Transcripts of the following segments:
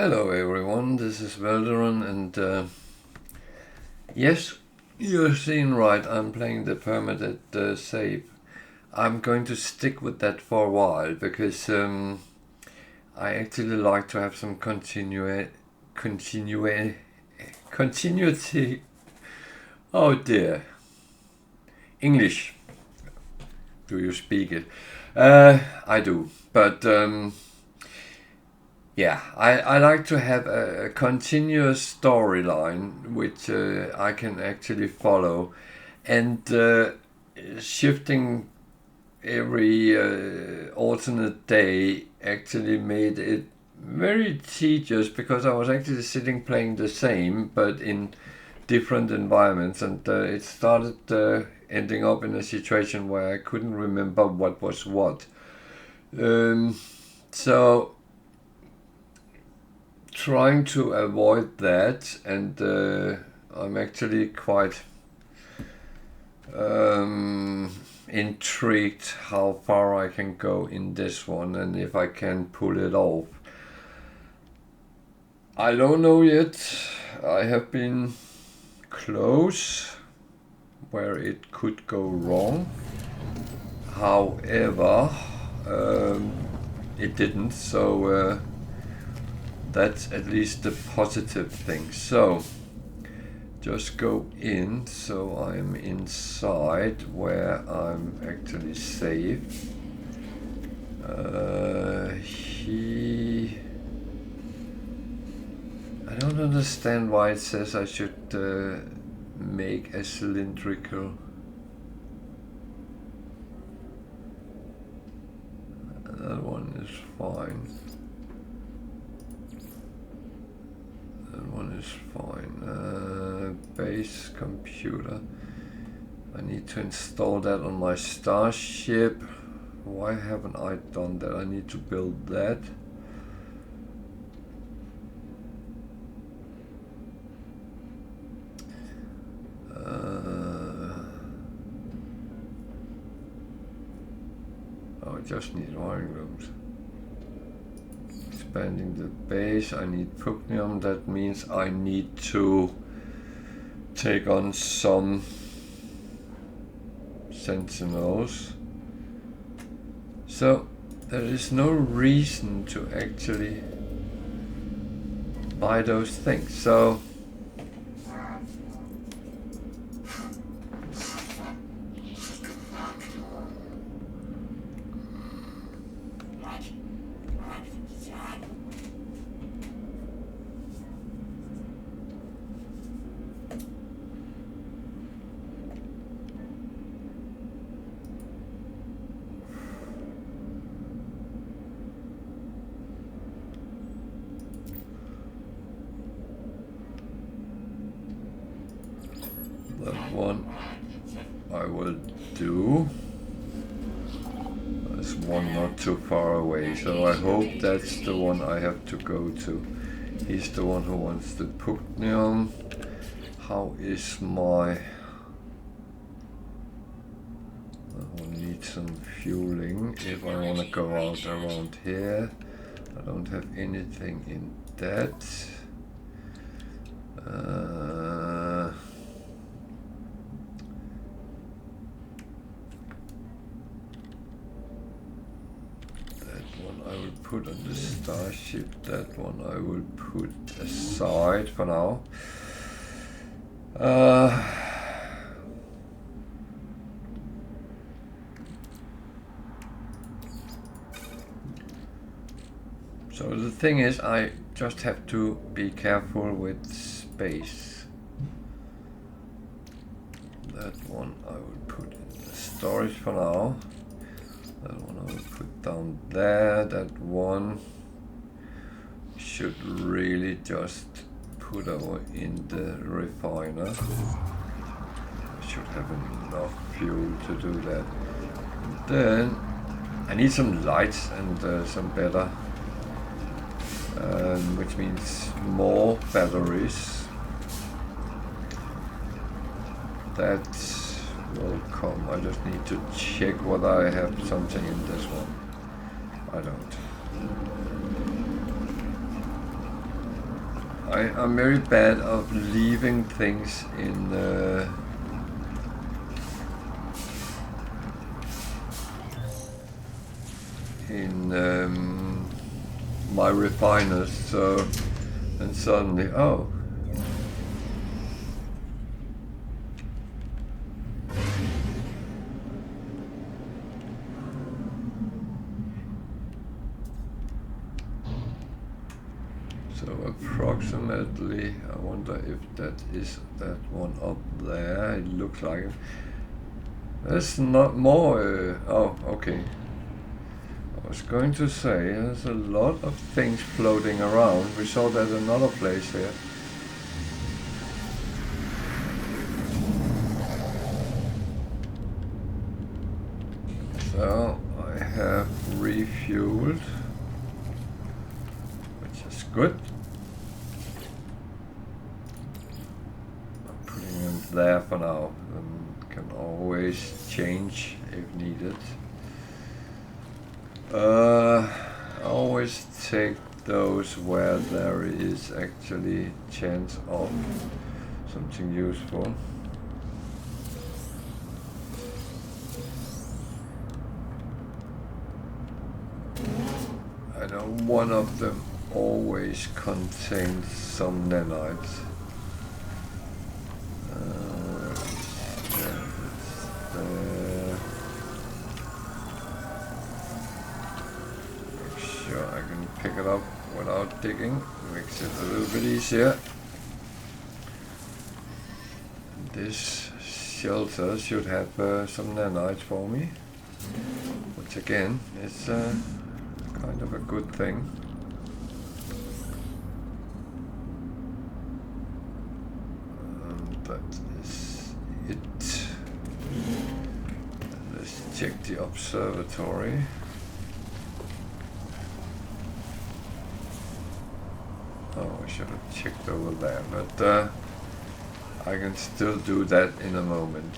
Hello everyone, this is Velderon, and yes, you're seeing right, I'm playing the Permadeath save. I'm going to stick with that for a while, because I actually like to have some continuity. Oh dear. English. Do you speak it? I do, but yeah, I like to have a continuous storyline which I can actually follow, and shifting every alternate day actually made it very tedious, because I was actually sitting playing the same but in different environments, and it started ending up in a situation where I couldn't remember what was what. So trying to avoid that, and I'm actually quite intrigued how far I can go in this one, and if I can pull it off. I don't know yet. I have been close where it could go wrong. However, it didn't, so that's at least the positive thing. So just go in, so I'm inside where I'm actually safe. I don't understand why it says I should make a cylindrical. That one is fine. That one is fine. Base computer. I need to install that on my starship. Why haven't I done that? I need to build that. I just need wiring rooms. Expanding the base, I need Pugnium. That means I need to take on some sentinels. So there is no reason to actually buy those things. So that one I will do. There's one not too far away, so I hope that's the one I have to go to. He's the one who wants the Pugnium. How is my... I will need some fueling if I want to go out around here. I don't have anything in that. I will put on the starship. That one I will put aside for now. So the thing is, I just have to be careful with space. That one I will put in the storage for now. That one I will put down there. That one should really just put over in the refiner. I should have enough fuel to do that. And then I need some lights and some better, which means more batteries. That will come. I just need to check whether I have something in this one. I don't. I'm very bad of leaving things in my refiners, so and suddenly, oh. So approximately, I wonder if that is that one up there. It looks like it. There's not more. Oh, okay. I was going to say there's a lot of things floating around. We saw that another place here. So I have refueled, which is good. I'm putting them there for now. Can always change if needed. I always take those where there is actually chance of something useful. I know one of them always contains some nanites. I can pick it up without digging, makes it a little bit easier. This shelter should have some nanites for me, which again is kind of a good thing. That is it. Let's check the observatory. Oh, I should have checked over there, but I can still do that in a moment.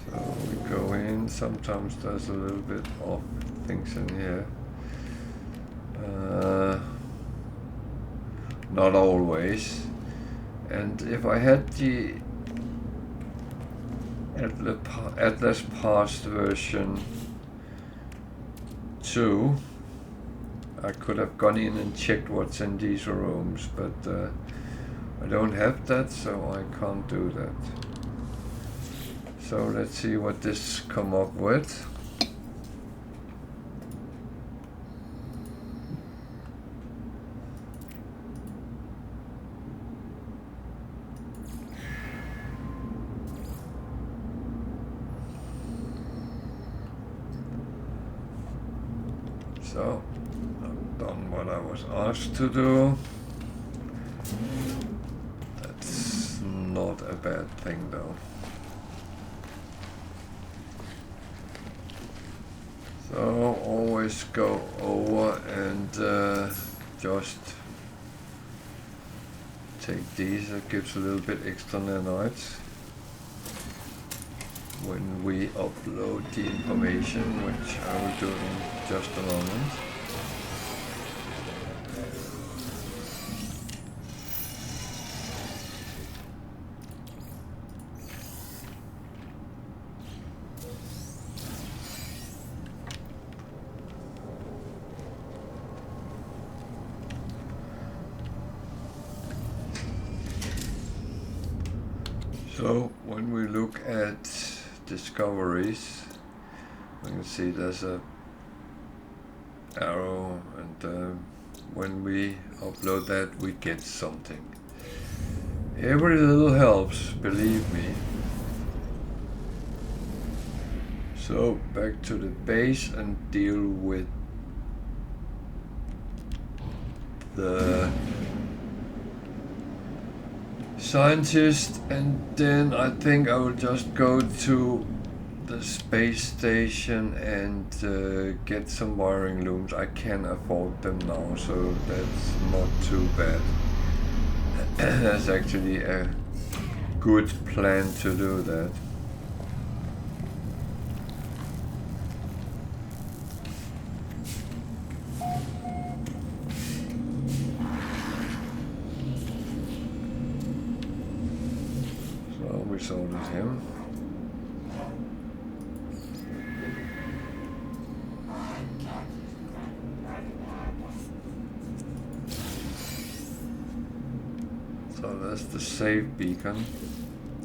So we go in, sometimes there's a little bit of things in here. Not always. And if I had the Atlas Past version 2, I could have gone in and checked what's in these rooms, but I don't have that, so I can't do that. So let's see what this come up with. So, I've done what I was asked to do. That's not a bad thing though. So, always go over and just take these. It gives a little bit extra nanites when we upload the information, which I will do in just a moment. So when we look at discoveries, we can see there's a arrow, and when we upload that we get something. Every little helps, believe me. So back to the base and deal with the scientist, and then I think I will just go to the space station and get some wiring looms. I can afford them now, so that's not too bad. There's actually a good plan to do that. So we sorted him. So that's the save beacon,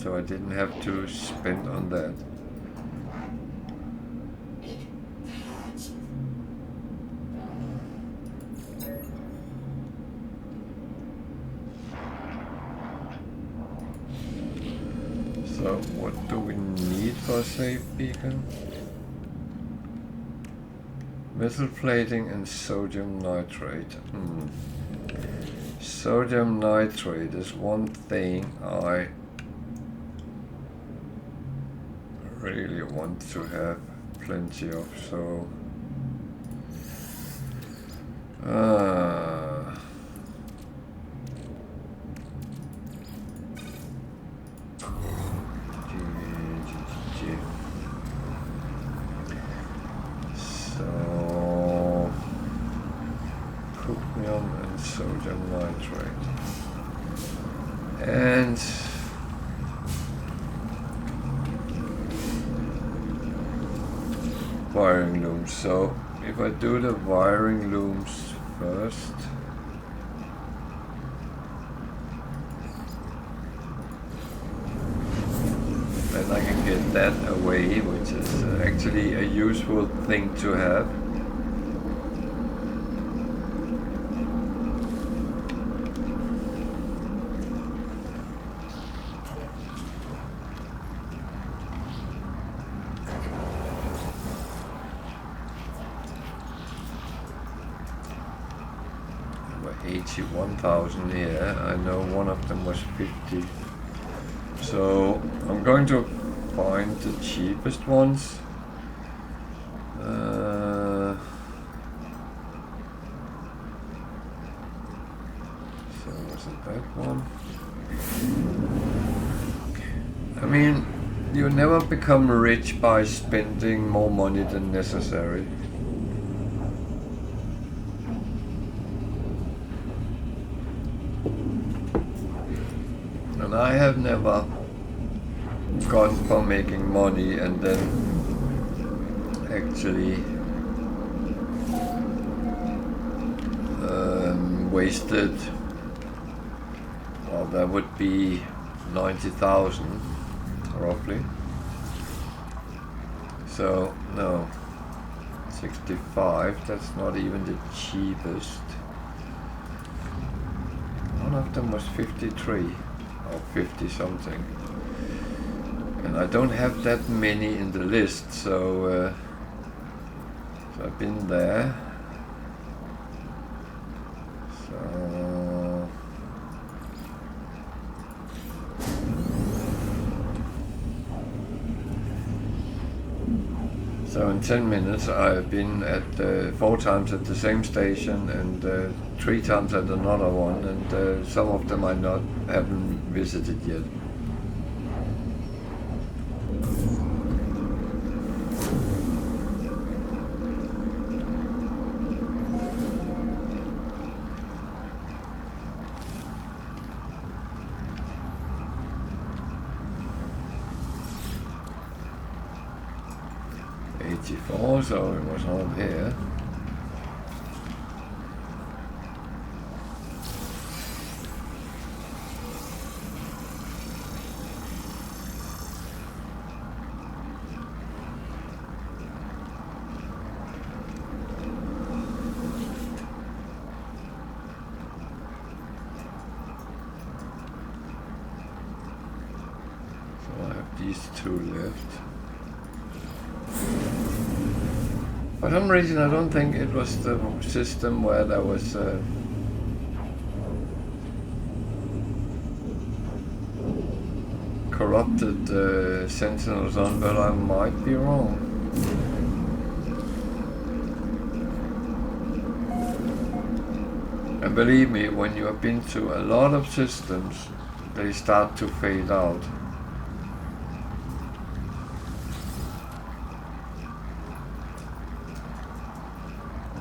so I didn't have to spend on that. So what do we need for a save beacon? Metal plating and sodium nitrate. Sodium nitrate is one thing I really want to have plenty of, so sodium nitrate and wiring looms. So if I do the wiring looms first, then I can get that away, which is actually a useful thing to have. There were 81,000 here. I know one of them was 50. So I'm going to find the cheapest ones. So was it that one? I mean, you never become rich by spending more money than necessary. And I have never gone for making money and then actually wasted, well, that would be 90,000 roughly. So no, 65, that's not even the cheapest. One of them was 53 or 50 something. And I don't have that many in the list, so I've been there. So in 10 minutes I've been at 4 times at the same station and 3 times at another one, and some of them I haven't visited yet. So it was not here. So I have these 2 left. For some reason, I don't think it was the system where there was corrupted sentinels on, but I might be wrong. And believe me, when you have been to a lot of systems, they start to fade out.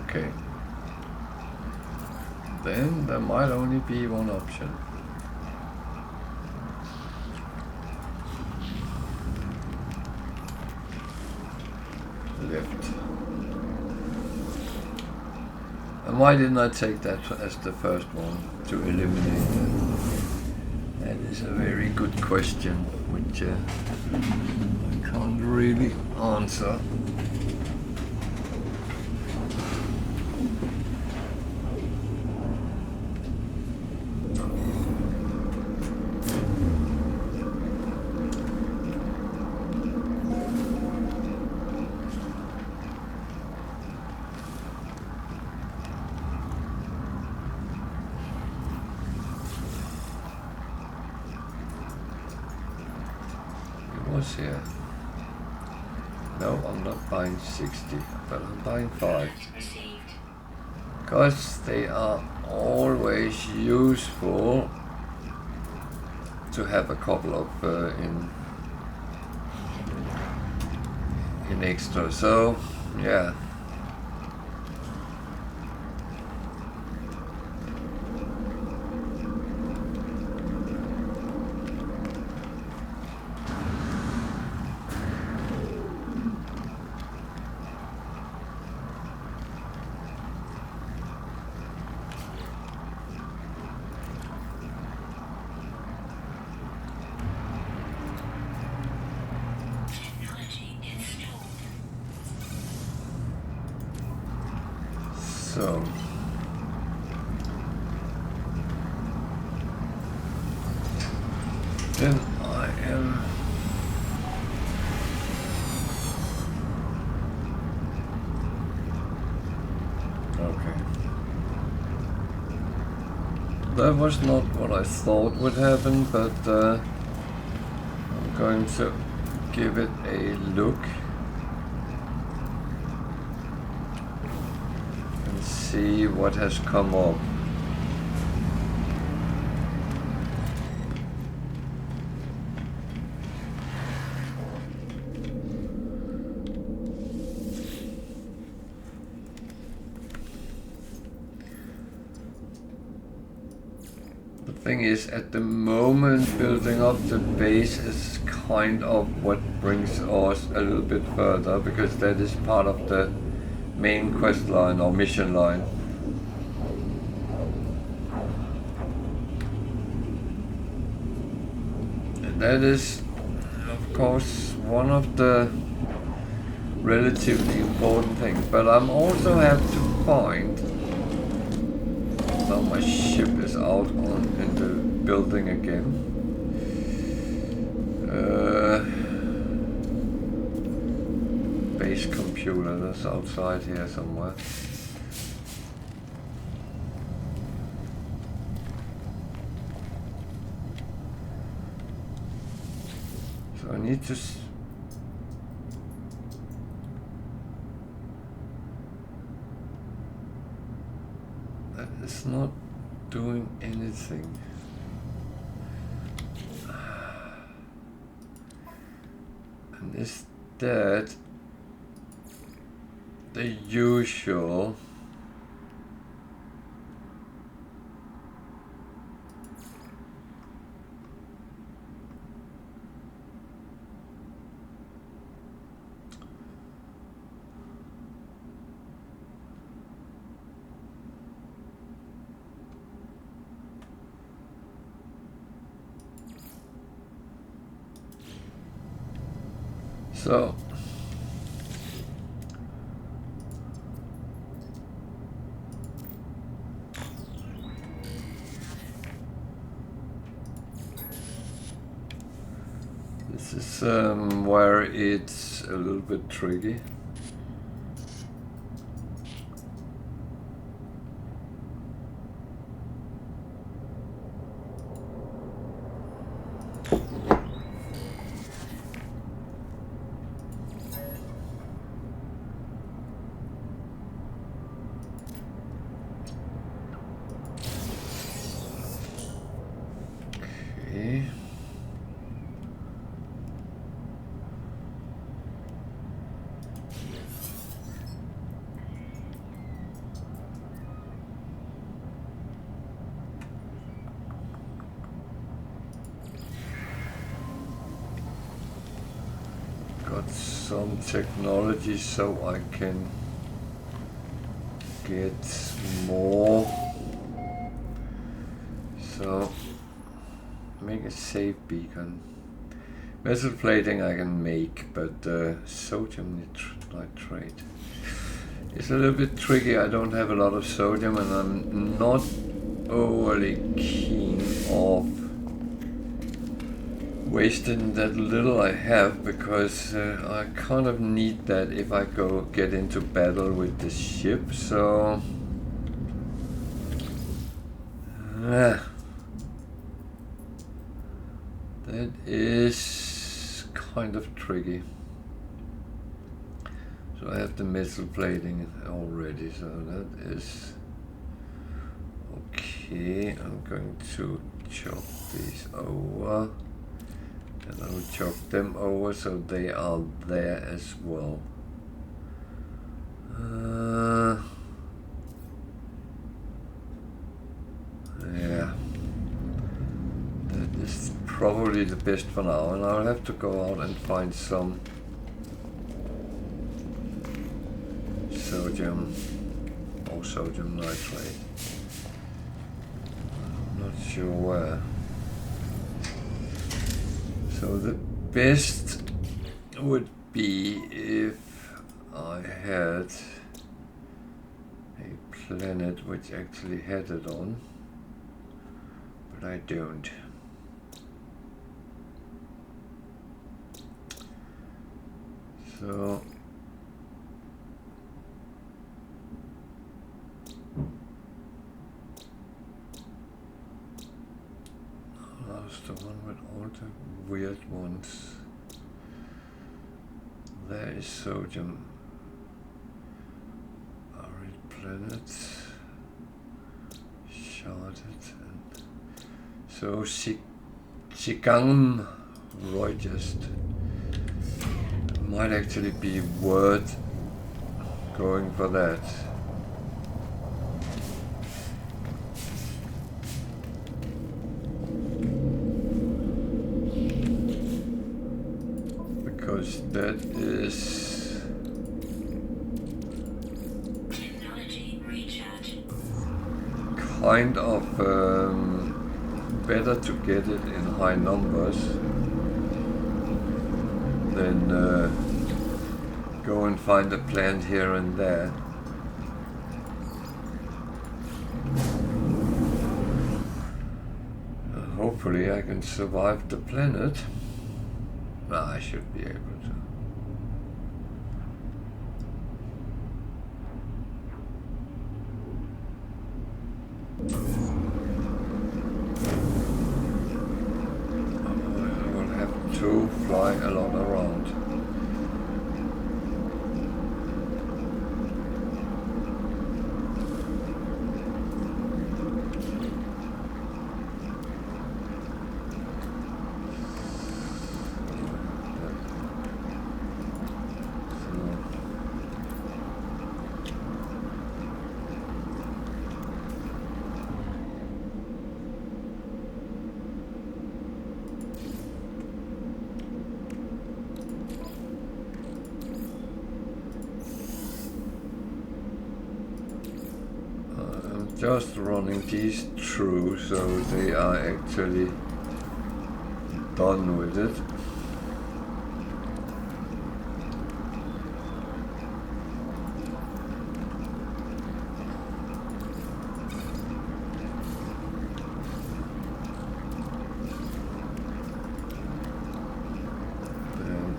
Okay. Then there might only be one option. Left. And why didn't I take that as the first one to eliminate that? That is a very good question, which I can't really answer. Here. No, I'm not buying 60, but I'm buying 5. Because they are always useful to have a couple of in extra. So, yeah. So, then I am okay. That was not what I thought would happen, but I'm going to give it a look. See what has come up. The thing is, at the moment, building up the base is kind of what brings us a little bit further, because that is part of the main quest line or mission line. And that is, of course, one of the relatively important things. But I'm also have to find. Now my ship is out in the building again. Base computer that's outside here somewhere. So I need to that is not doing anything. And instead the usual so this is where it's a little bit tricky. Okay. got some technology so I can get more. So make a safe beacon. Metal plating I can make, but sodium nitrate is a little bit tricky. I don't have a lot of sodium and I'm not overly keen of wasting that little I have, because I kind of need that if I get into battle with the ship. So that is kind of tricky. So I have the metal plating already, so that is okay. I'm going to chop these over. And I'll chop them over so they are there as well. Yeah, that is probably the best for now, and I'll have to go out and find some sodium or sodium nitrate. I'm not sure where. So the best would be if I had a planet which actually had it on, but I don't. So that's the one with all the weird ones. There is sodium. Arid planet. Sharded. And so Shigam Royest might actually be worth going for that. Because that is kind of better to get it in high numbers than go and find a plant here and there. Hopefully I can survive the planet. I should be able to. I will have to fly a lot around. Just running these through so they are actually done with it. Then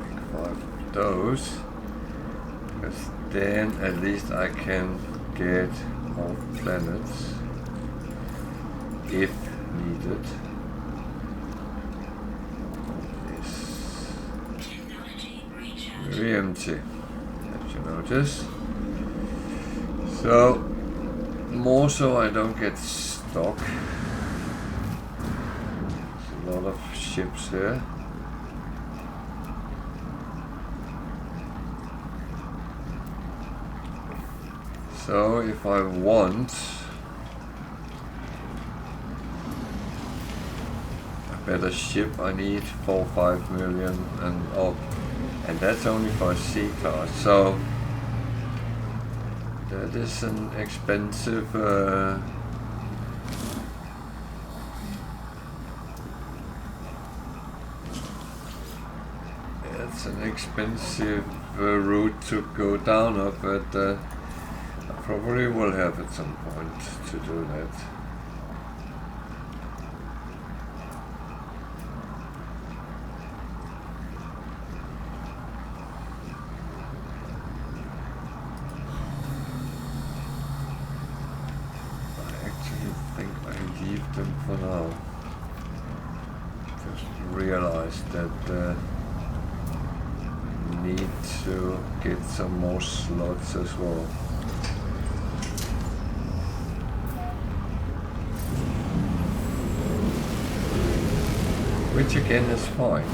make 5 of those. Then at least I can get off planets if needed. It's very empty, as you notice. So more so I don't get stuck. There's a lot of ships here. So if I want a better ship I need 4 or 5 million and up, and that's only for a C-class, so that is an expensive it's an expensive route to go down of, but I probably will have at some point to do that. For now, just realized that need to get some more slots as well. Which again is fine.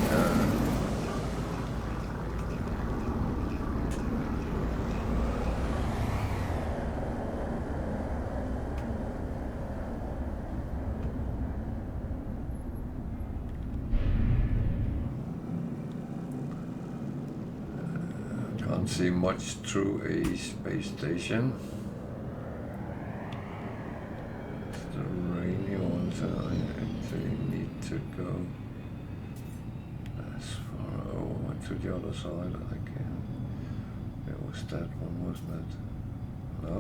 Can't see much through a space station. It's the rainy one, so I actually need to go as far over to the other side I can. It was that one, wasn't it? No.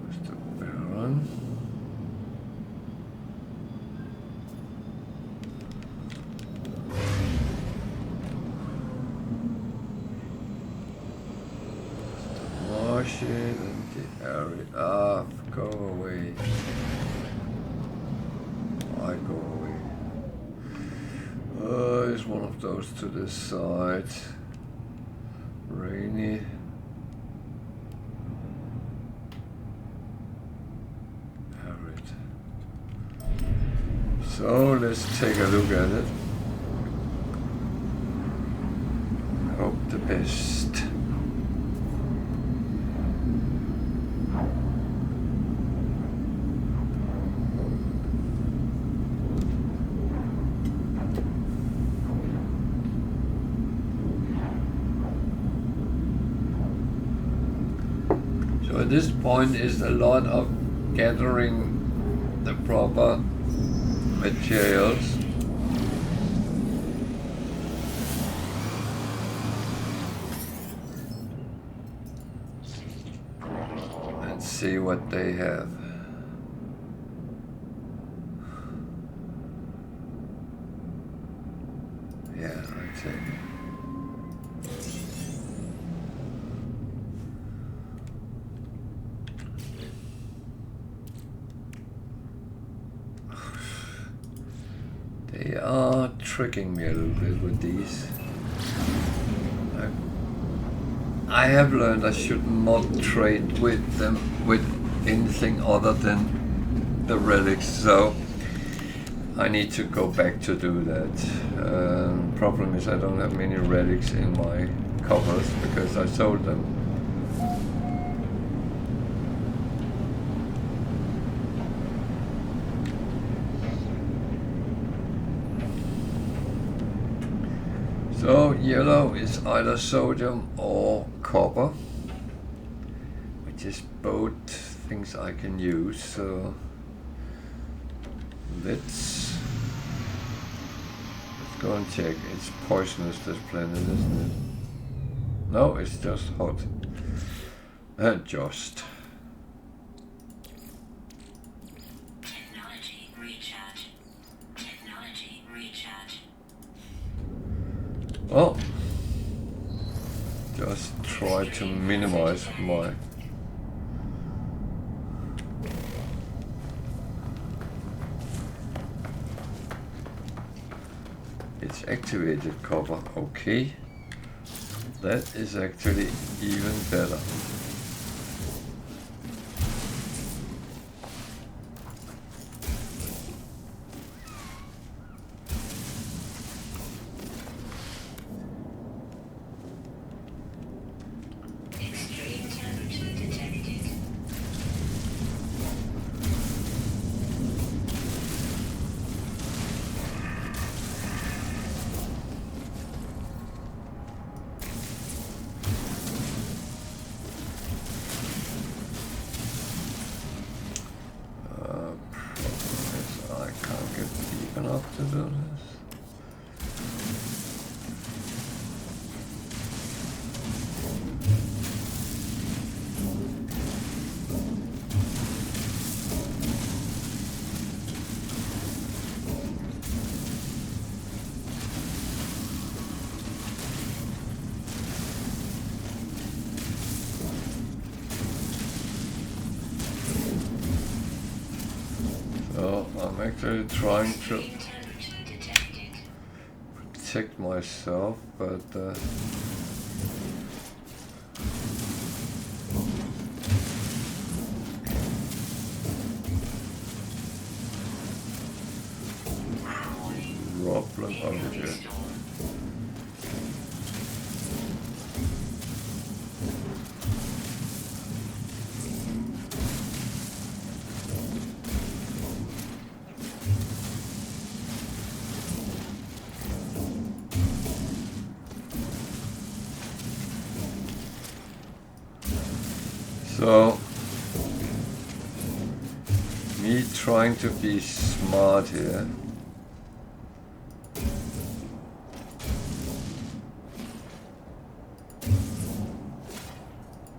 Where's the Baron? Shit, and the area. Ah, go away. I go away. There's one of those to this side. Rainy. Arid. So let's take a look at it. Hope the best. At this point is a lot of gathering the proper materials and see what they have. Yeah, I think. They are tricking me a little bit with these. I have learned I should not trade with them with anything other than the relics, so I need to go back to do that. Problem is I don't have many relics in my covers because I sold them. So yellow is either sodium or copper, which is both things I can use. So let's go and check. It's poisonous, this planet, isn't it? No, it's just hot. Just. Technology recharge. Technology recharge. Oh, just try to minimize my. It's activated cover, okay. That is actually even better. enough to do this? I'm actually trying to protect myself, but problem over here. So, me trying to be smart here.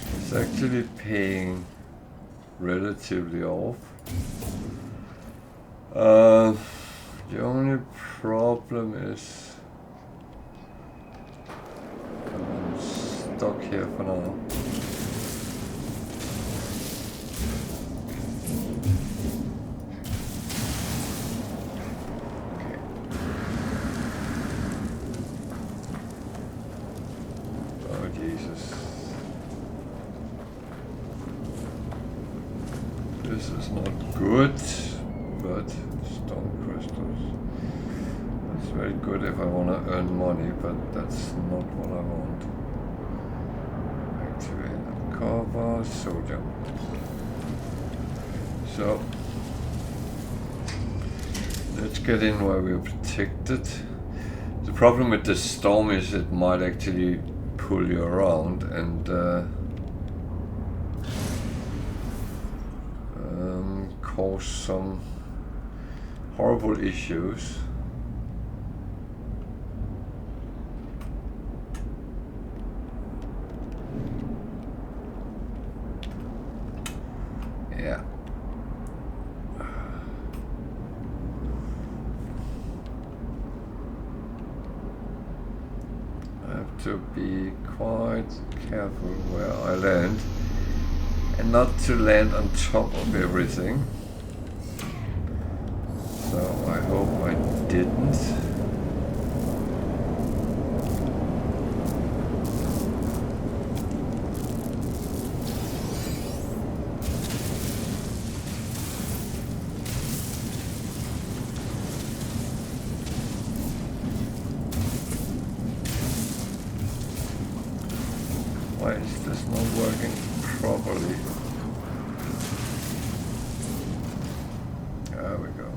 It's actually paying relatively off. The only problem is I'm stuck here for now. This is not good, but stone crystals. That's very good if I want to earn money, but that's not what I want. Activate copper, sodium. So let's get in where we're protected. The problem with this storm is it might actually pull you around and cause some horrible issues. Yeah. I have to be quite careful where I land and not to land on top of everything. So I hope I didn't. Why is this not working properly? There we go.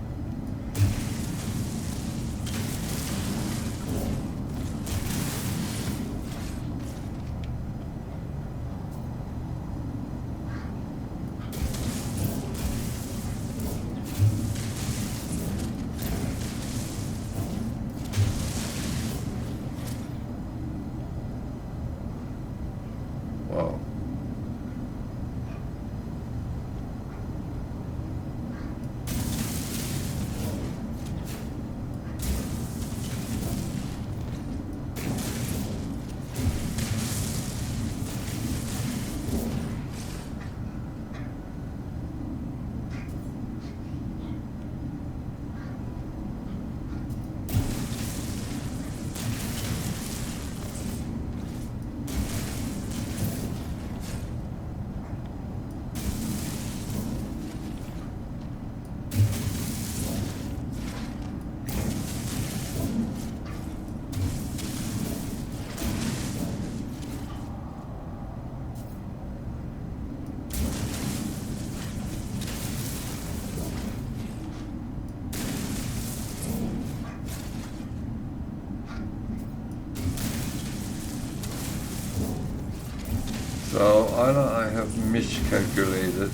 Wow. So either I have miscalculated.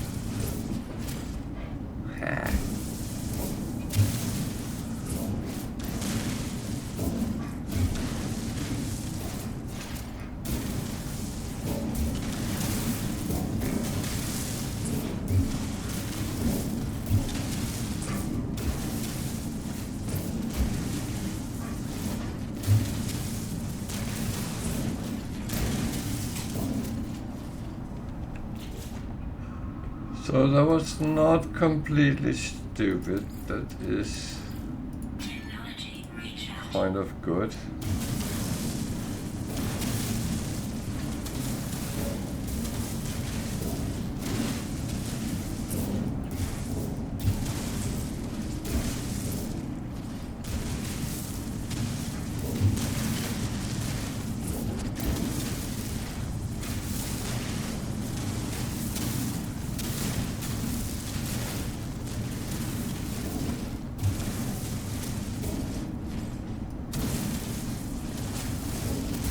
So that was not completely stupid. That is Technology recharge. kind of good.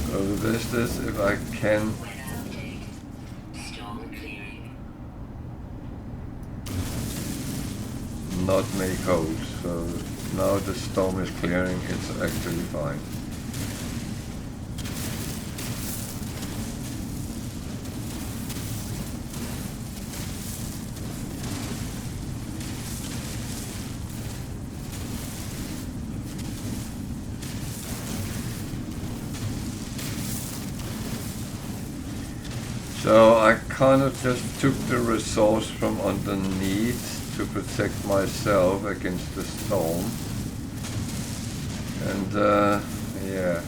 So the best is if I can Weather update. Storm clearing. not make holes. So now the storm is clearing, it's actually fine. So I kind of just took the resource from underneath to protect myself against the storm. And yeah.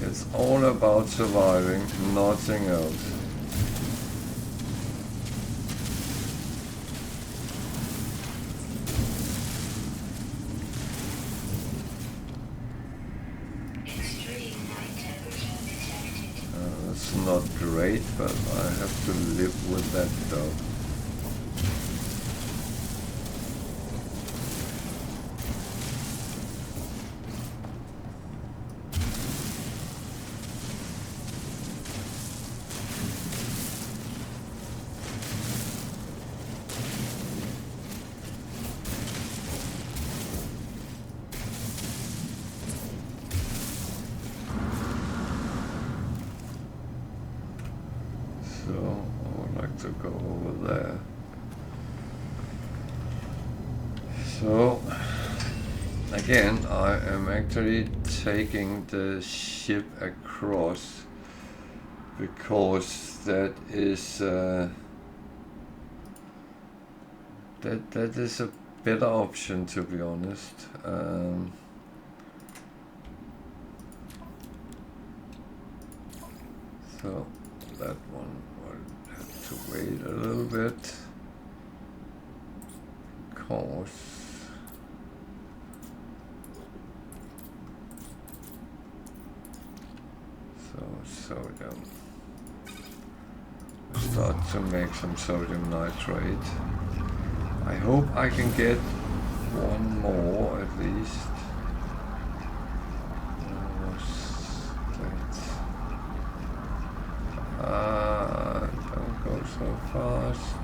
It's all about surviving, nothing else. Extreme night temperature detected. That's not great, but I have to live with that though. So I would like to go over there. So again, I am actually taking the ship across because that is that is a better option, to be honest. So that one will have to wait a little bit, because sodium. Start to make some sodium nitrate. I hope I can get one more at least. Don't go so fast.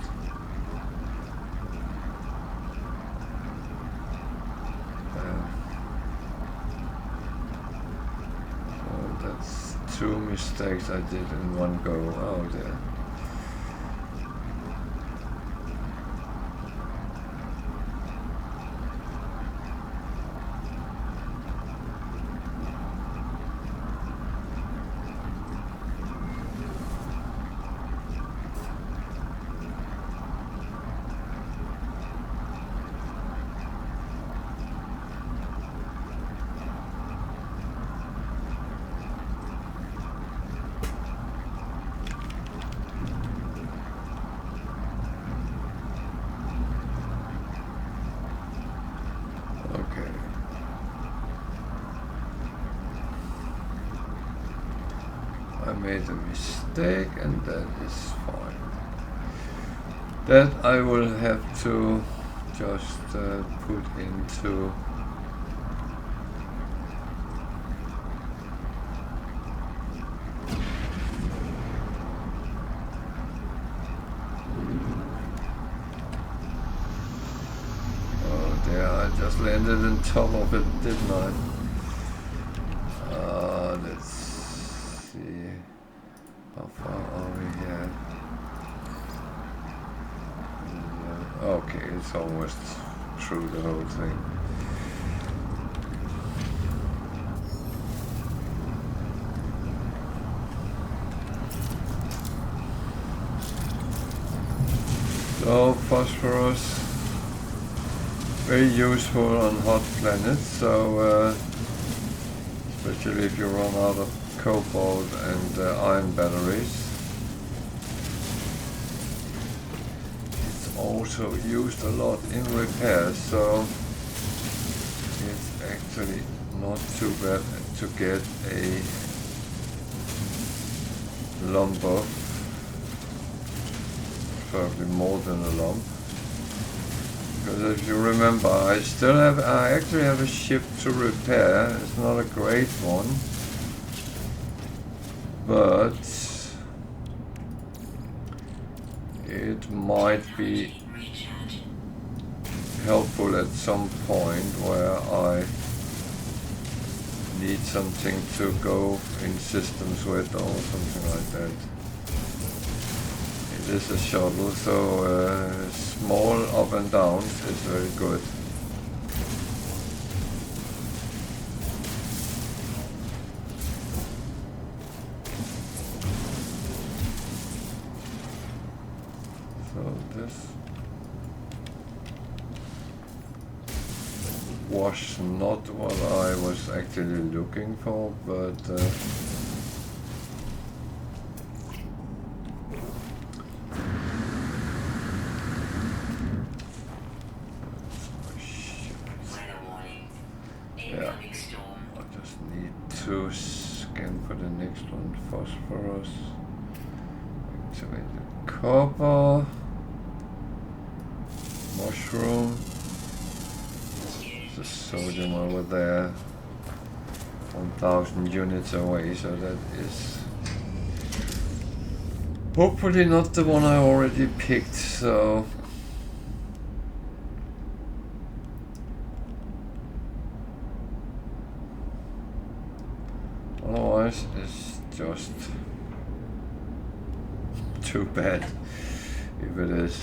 Oh, that's two mistakes I did in one go. Oh dear. I made a mistake, and that is fine. That I will have to just put into there. I just landed on top of it, didn't I? Let's see. How far are we here? Okay, it's almost through the whole thing. So phosphorus, very useful on hot planets, so especially if you run out of cobalt and iron batteries. It's also used a lot in repairs, so it's actually not too bad to get a lump of, probably more than a lump. Because if you remember, I actually have a ship to repair. It's not a great one, but it might be helpful at some point where I need something to go in systems with or something like that. It is a shuttle, so small up and downs is very good. So this was not what I was actually looking for, but yeah, I just need to scan for the next one. Phosphorus, activated copper, mushroom, the sodium over there, 1000 units away, so that is hopefully not the one I already picked, so otherwise it's just too bad if it is.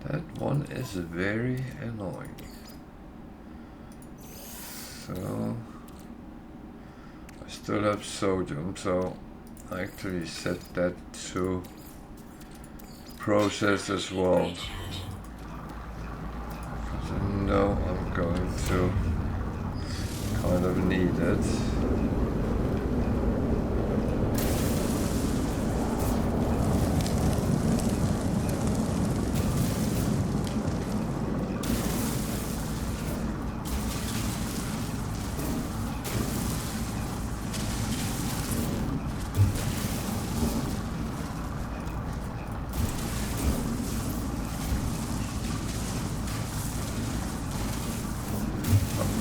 That one is very annoying. So I still have sodium, so I actually set that to process as well. Because I know I'm going to kind of need it.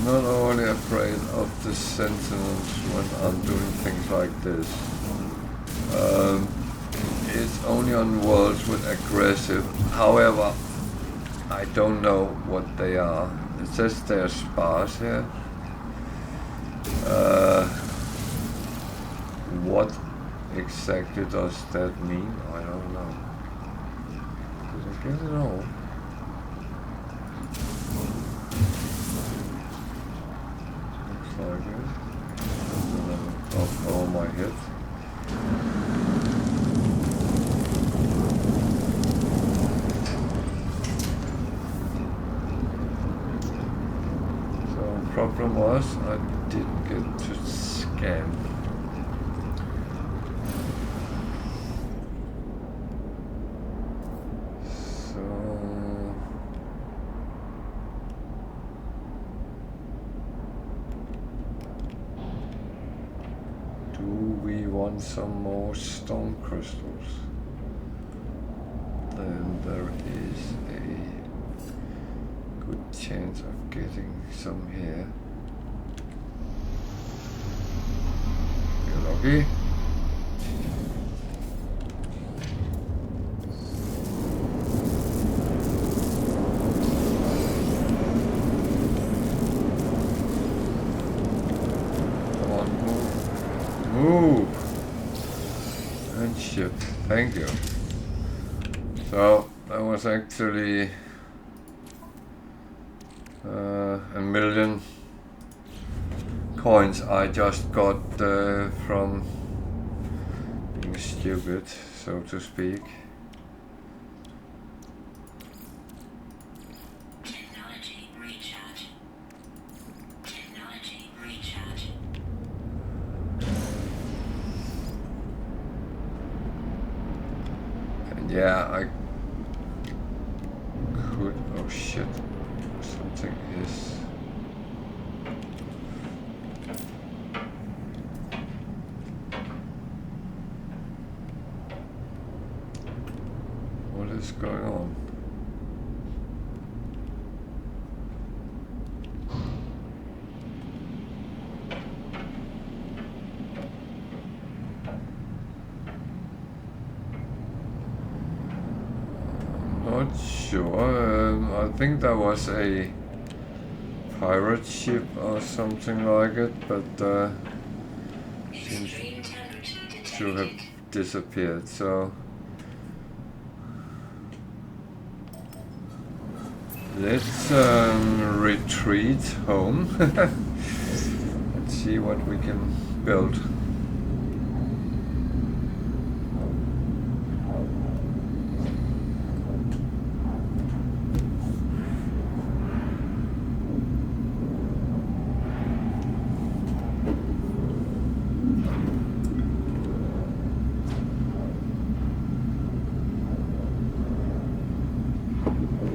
Not only afraid of the sentinels when I'm doing things like this. It's only on worlds with aggressive. However, I don't know what they are. It says they're sparse here. What exactly does that mean? I don't know. Did I get it all? Of my head. So the problem was I didn't get to scan. Some more stone crystals. Then there is a good chance of getting some here. You're lucky. on, move. And ship. Thank you. So that was actually a million coins I just got from being stupid, so to speak. Technology recharge. Technology recharge. And yeah, I could. Oh shit. Something is. What is going on? Not sure. I think that was a pirate ship or something like it, but seems Extreme temperature to have detected. disappeared. So let's retreat home. Let's see what we can build.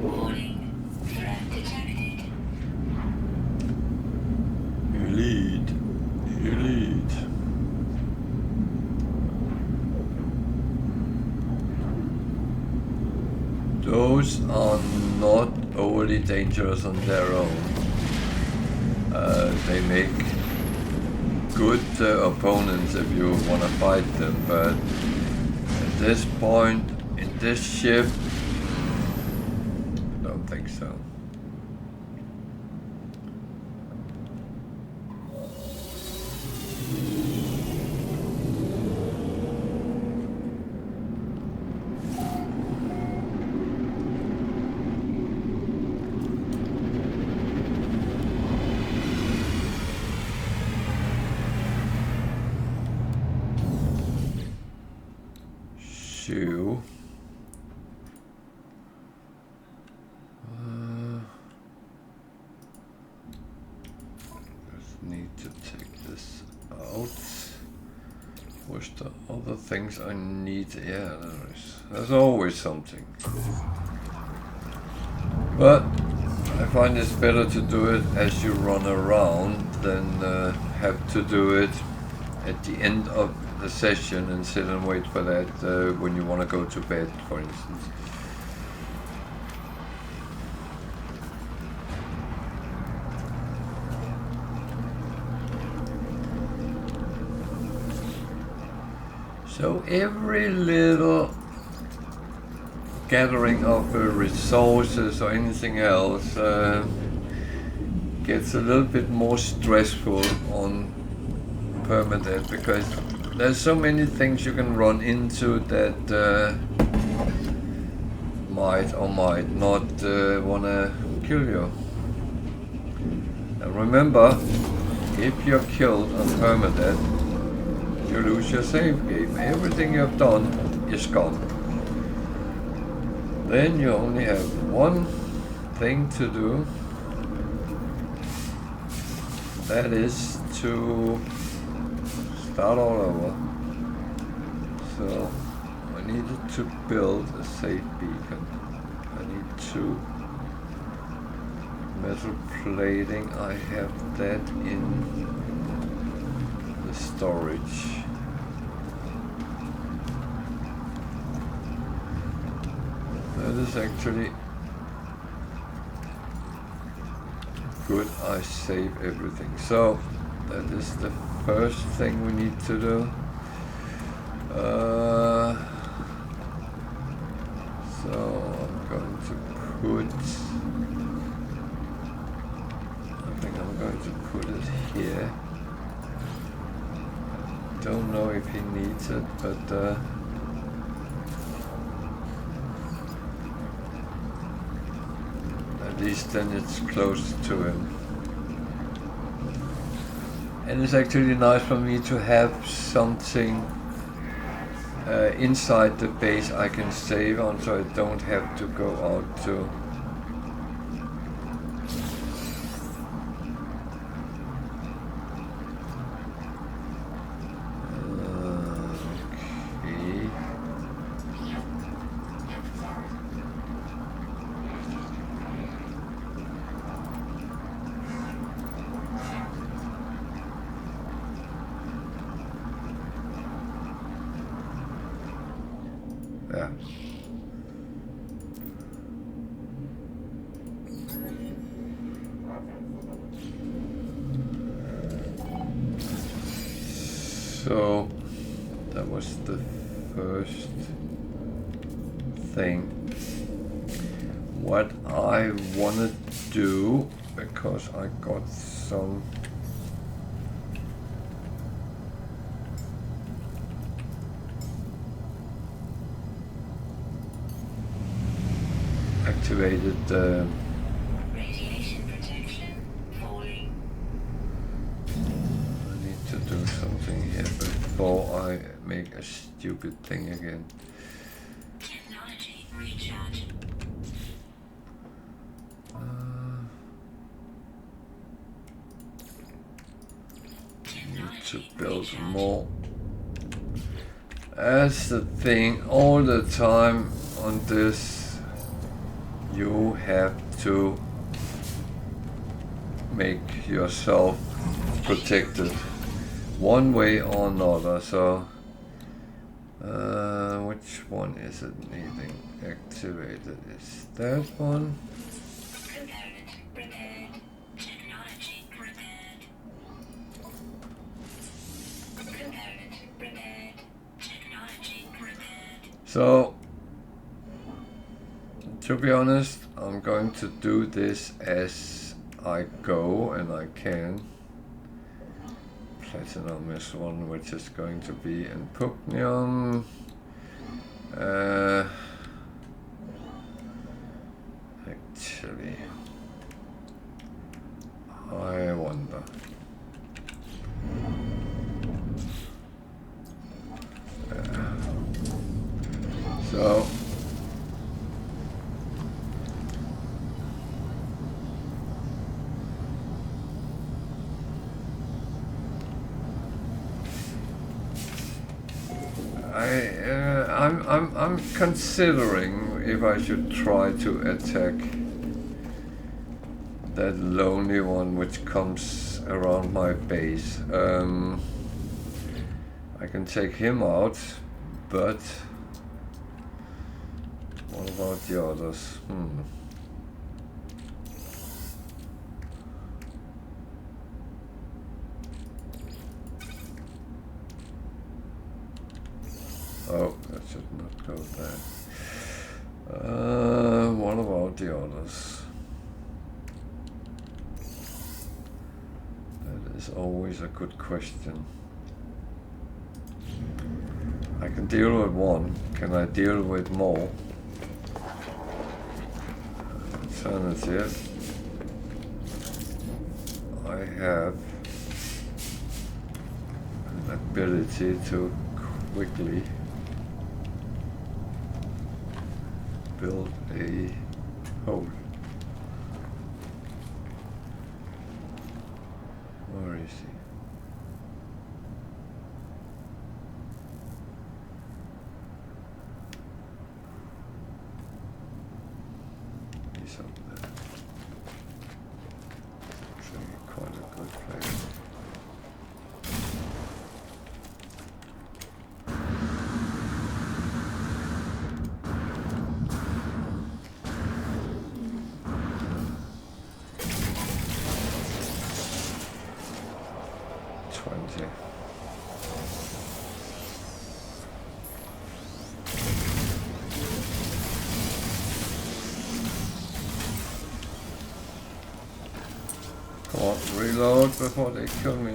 Warning. Threat detected. You lead. Those are not overly dangerous on their own. They make good opponents if you want to fight them, but at this point, in this ship, I don't think so. So, just need to take this out. What's the other things I need? Yeah, there's always something. But I find it's better to do it as you run around than have to do it at the end of the session and sit and wait for that when you want to go to bed, for instance. So every little gathering of resources or anything else gets a little bit more stressful on Permadeath, because there's so many things you can run into that might or might not want to kill you. And remember, if you're killed on Permadeath, you lose your save game. Everything you've done is gone. Then you only have one thing to do. That is to start all over. So I needed to build a safe beacon. I need 2 metal plating. I have that in the storage. That is actually good. I save everything. So that is the first thing we need to do. So I'm going to put, I think I'm going to put it here. don't know if he needs it, but at least then it's close to him. And it's actually nice for me to have something inside the base I can save on, so I don't have to go out to So that was the first thing. What I want to do, because I got some activated Radiation protection falling. I need to do something here before I make a stupid thing again. Technology recharge. Need to build more. That's the thing, all the time on this, you have to make yourself protected one way or another. So which one is it needing activated? Is that one? Component repaired. Technology repaired. Component repaired. Technology repaired. So to be honest, I'm going to do this as I go and I can. Platinum is one which is going to be in Pugnium. Actually, I wonder. So I'm considering if I should try to attack that lonely one which comes around my base. I can take him out, but what about the others? Oh, that should not go there. What about the others? That is always a good question. I can deal with one. Can I deal with more? Alternative. I have an ability to quickly build a hole. Where is he? He's up there. Actually quite a good place. Come on, reload before they kill me.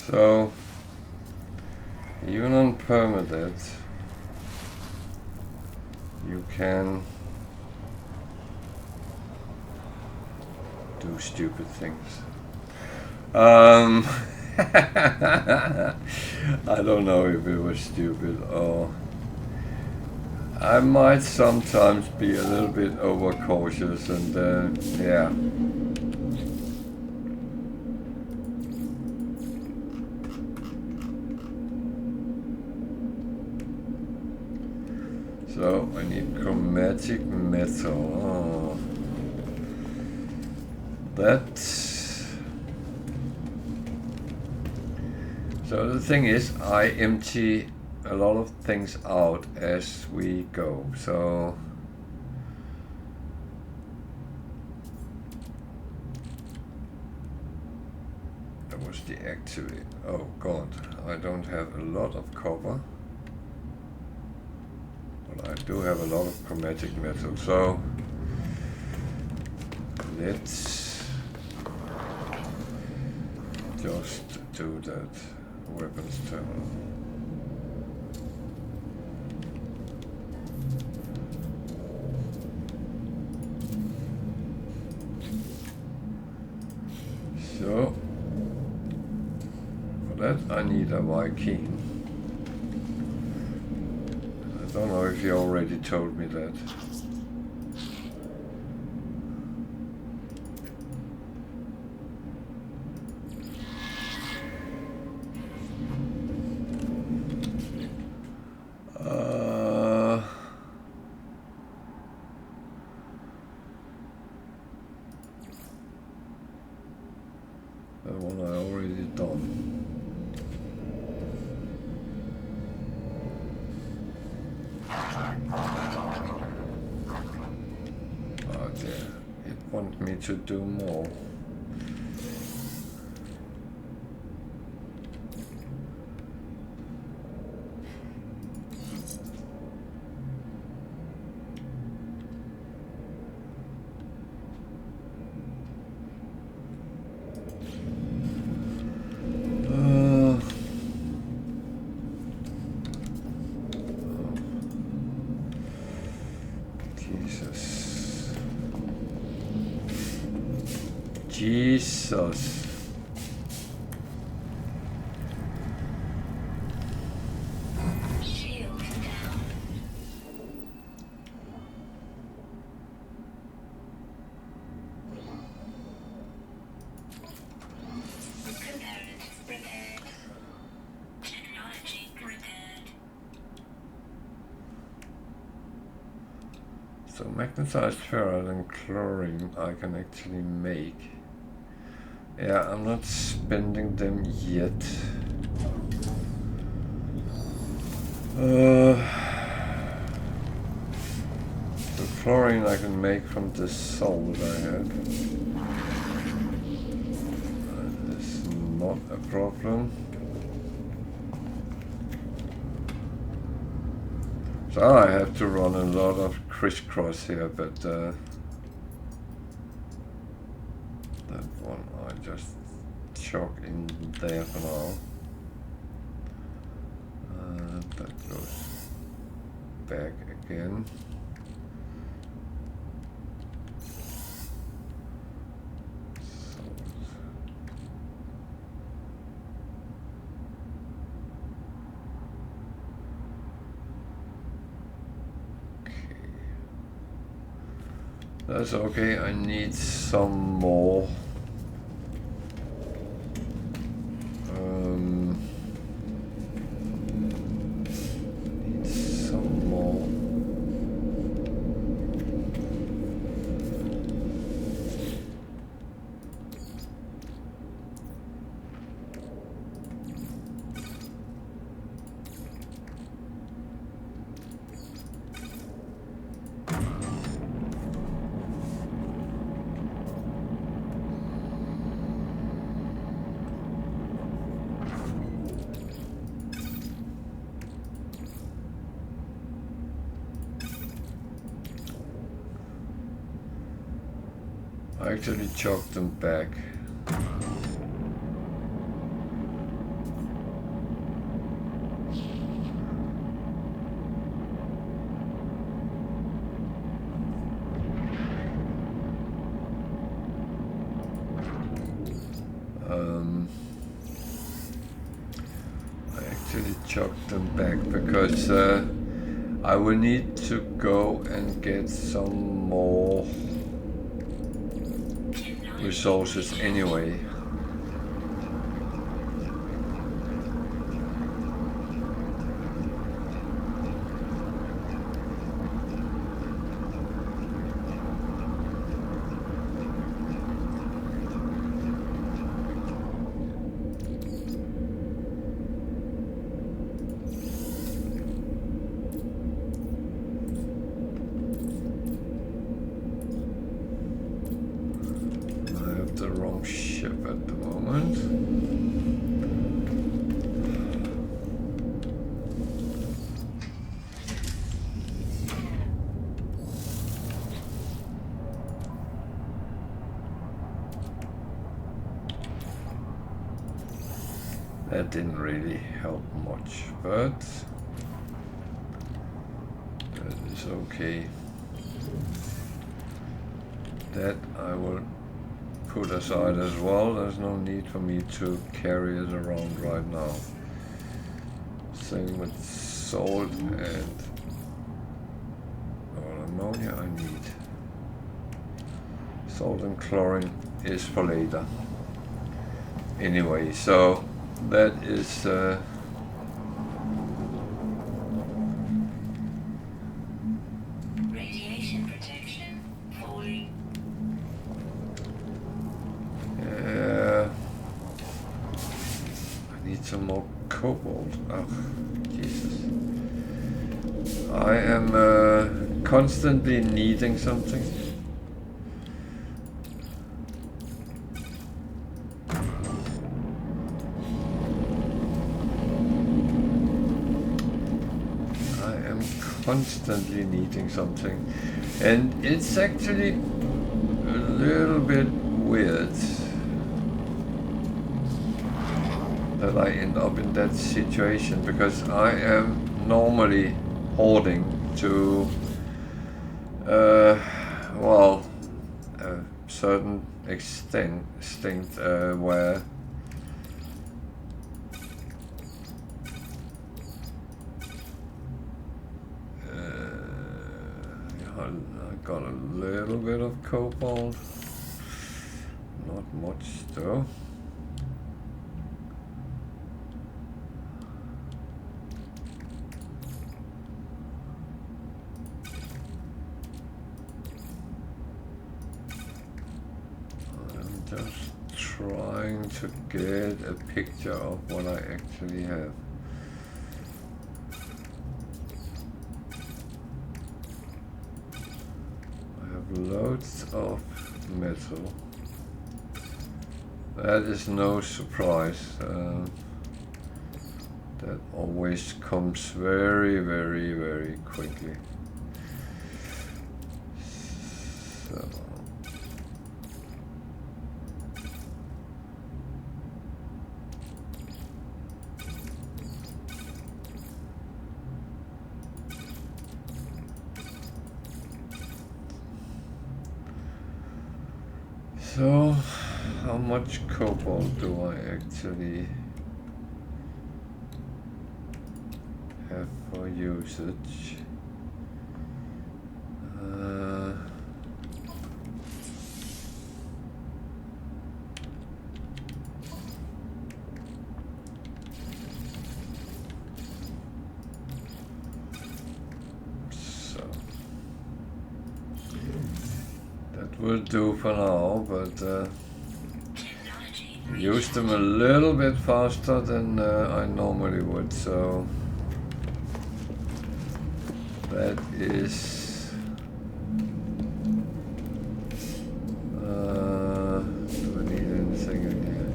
So even on Permadeath you can do stupid things. I don't know if it was stupid or I might sometimes be a little bit overcautious and yeah. So I need chromatic metal. Oh. So the thing is, I empty a lot of things out as we go. So that was deactivate. Oh god, I don't have a lot of copper. I do have a lot of chromatic metal, so let's just do that. Weapons terminal. So for that I need a Viking. I don't know if you already told me that. That one I already done. Oh dear, it wants me to do more. Jesus. Shield down. Component repaired. Technology repaired. So magnetized ferrite and chlorine I can actually make. Yeah, I'm not spending them yet. The chlorine I can make from the salt I had. That is not a problem. So I have to run a lot of crisscross here, but that one I just chuck in there for now. That goes back again. That's okay, I need some more. Need some more. I actually chucked them back. I actually chucked them back because I will need to go and get some more resources anyway. That didn't really help much, but that is okay. That I will put aside as well. There's no need for me to carry it around right now. Same with salt and ammonia I need. Salt and chlorine is for later. Anyway, so that is Radiation protection falling. yeah. I need some more cobalt. Oh, Jesus. I am constantly needing something. Constantly needing something, and it's actually a little bit weird that I end up in that situation, because I am normally hoarding to well, a certain extent where I got a little bit of cobalt, not much though. I'm just trying to get a picture of what I actually have. Loads of metal. That is no surprise. That always comes very, very, very quickly. So. So, how much cobalt do I actually have for usage? Will do for now, but use them a little bit faster than I normally would, so that is do I need anything in here?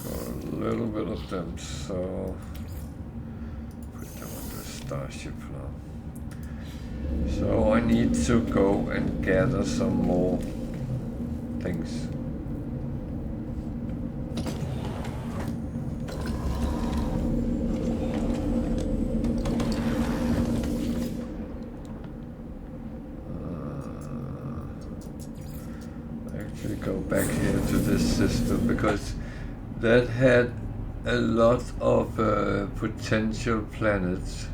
Got a little bit of them, so put them on the starship for now. So I need to go and gather some more things. We go back here to this system because that had a lot of potential planets.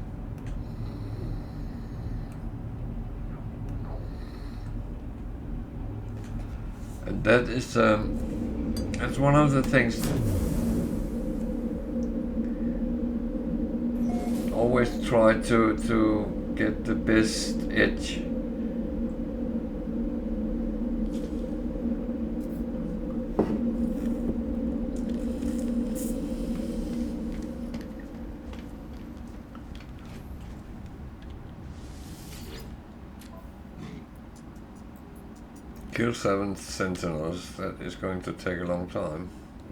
And that is that's one of the things. Always try to get the best edge. Kill 7 sentinels, that is going to take a long time.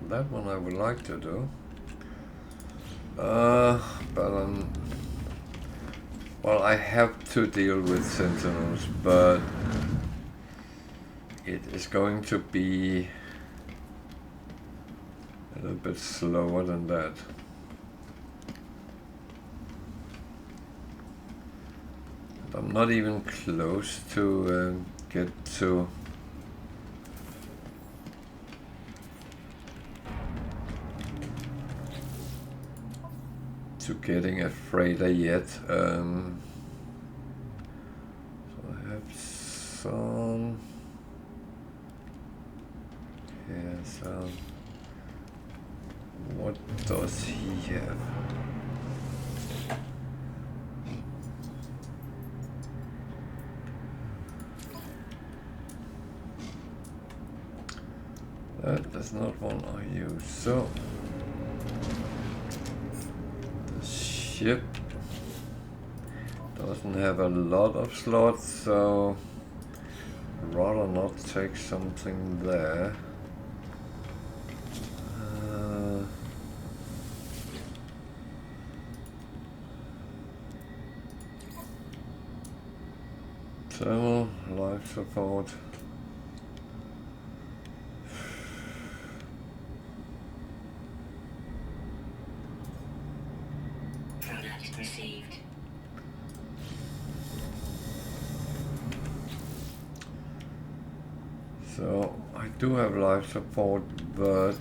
That one I would like to do. But well, I have to deal with sentinels, but it is going to be a little bit slower than that. And I'm not even close to get to getting a freighter yet. So I have some. Yeah, so what does he have? That's not one I use. So ship doesn't have a lot of slots, so rather not take something there. Thermal life support. Received. So I do have life support, but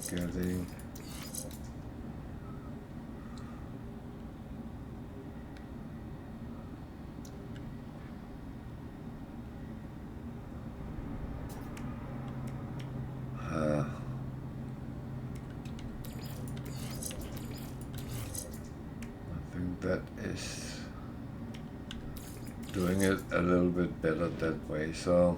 getting I think that is doing it a little bit better that way, so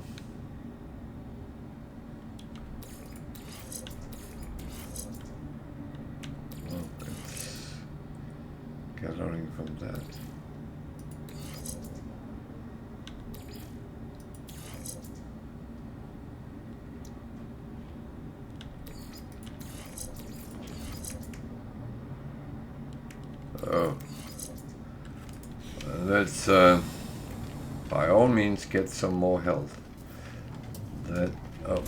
gathering from that. Oh, let's by all means get some more health. That I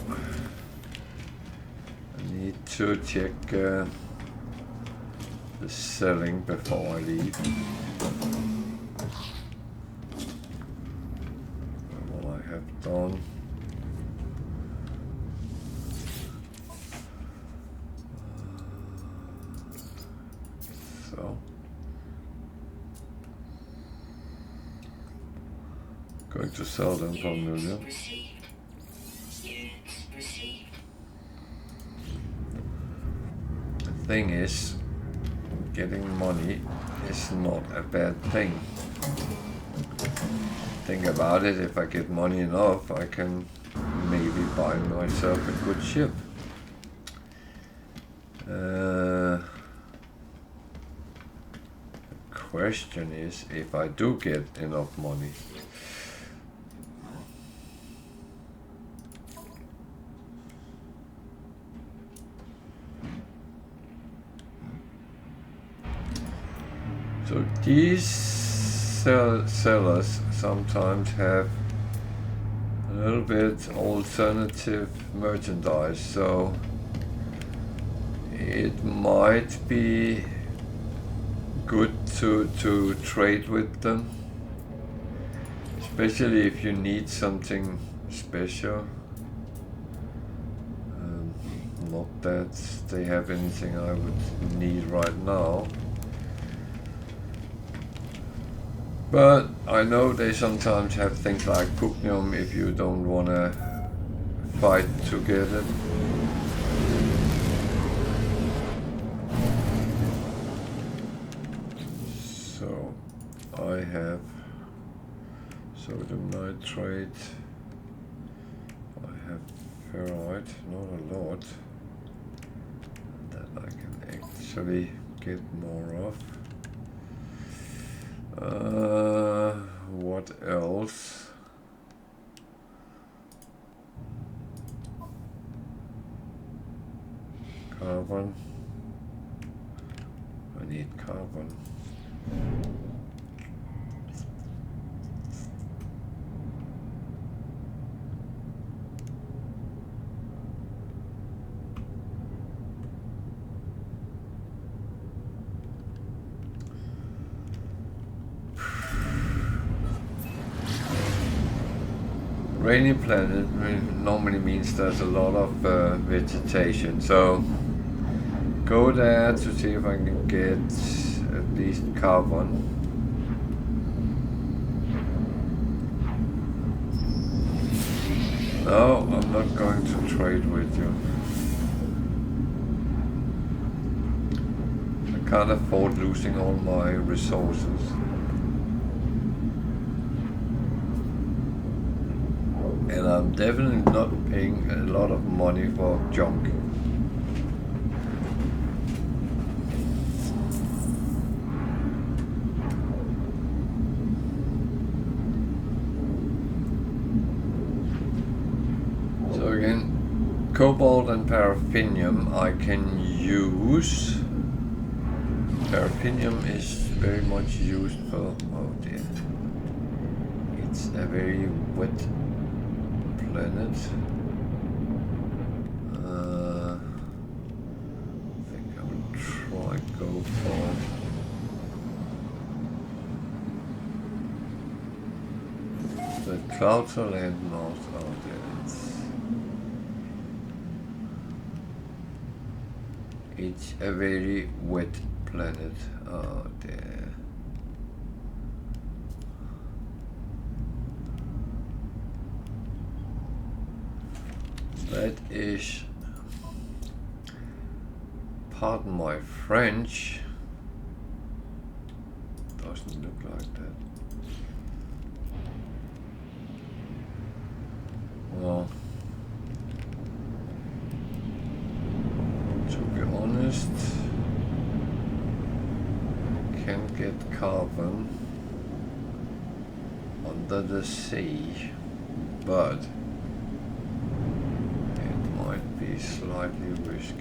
need to check the selling before I leave. What I have done. So going to sell them for $1 million. The thing is, getting money is not a bad thing. Think about it, if I get money enough, I can maybe buy myself a good ship. The question is, if I do get enough money. So these sellers sometimes have a little bit alternative merchandise, so it might be good to trade with them, especially if you need something special. Not that they have anything I would need right now, but I know they sometimes have things like pugnium if you don't want to fight to get it. So I have sodium nitrate, I have ferrite, not a lot, that I can actually get more of. What else? Carbon. I need carbon. Rainy planet normally means there's a lot of vegetation, so go there to see if I can get at least carbon. No, I'm not going to trade with you. I can't afford losing all my resources. And I'm definitely not paying a lot of money for junk. So again, cobalt and paraffinium I can use. Paraffinium is very much used for, oh dear, it's a very wet planet. I think I will try go for the clouds are land north. Oh dear, it's a very wet planet. Oh dear. That is, pardon my French, doesn't look like that. Well, to be honest, can get carbon under the sea, but be slightly risky.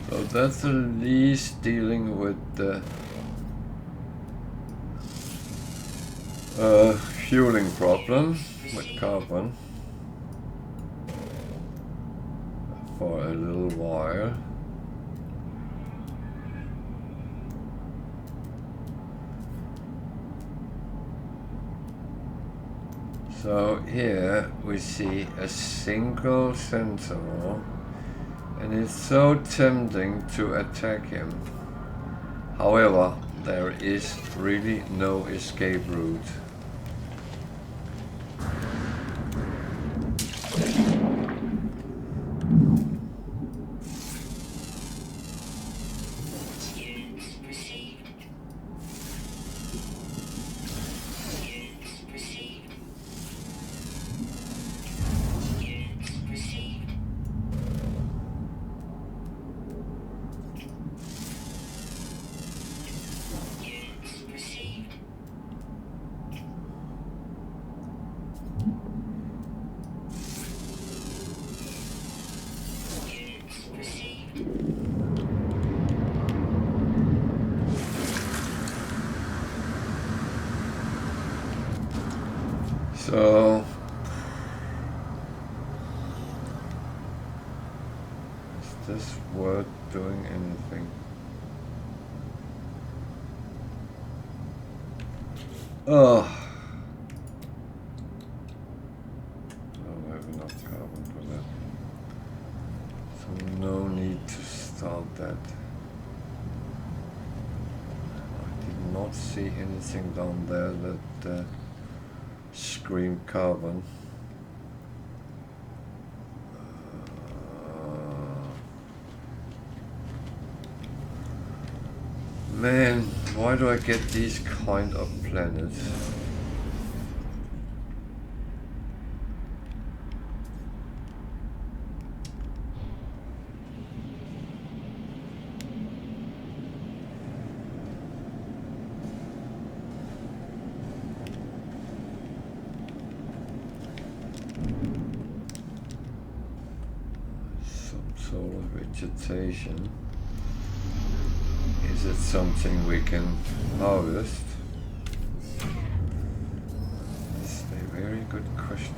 So that's at least dealing with the fueling problem with carbon for a little while. So here we see a single sentinel, and it's so tempting to attack him. However, there is really no escape route. So is this word doing anything? Oh, I have enough carbon for that. So no need to start that. I did not see anything down there that screamed carbon. Man, why do I get these kind of planets? Some sort of vegetation. Is it something we can harvest? That's a very good question.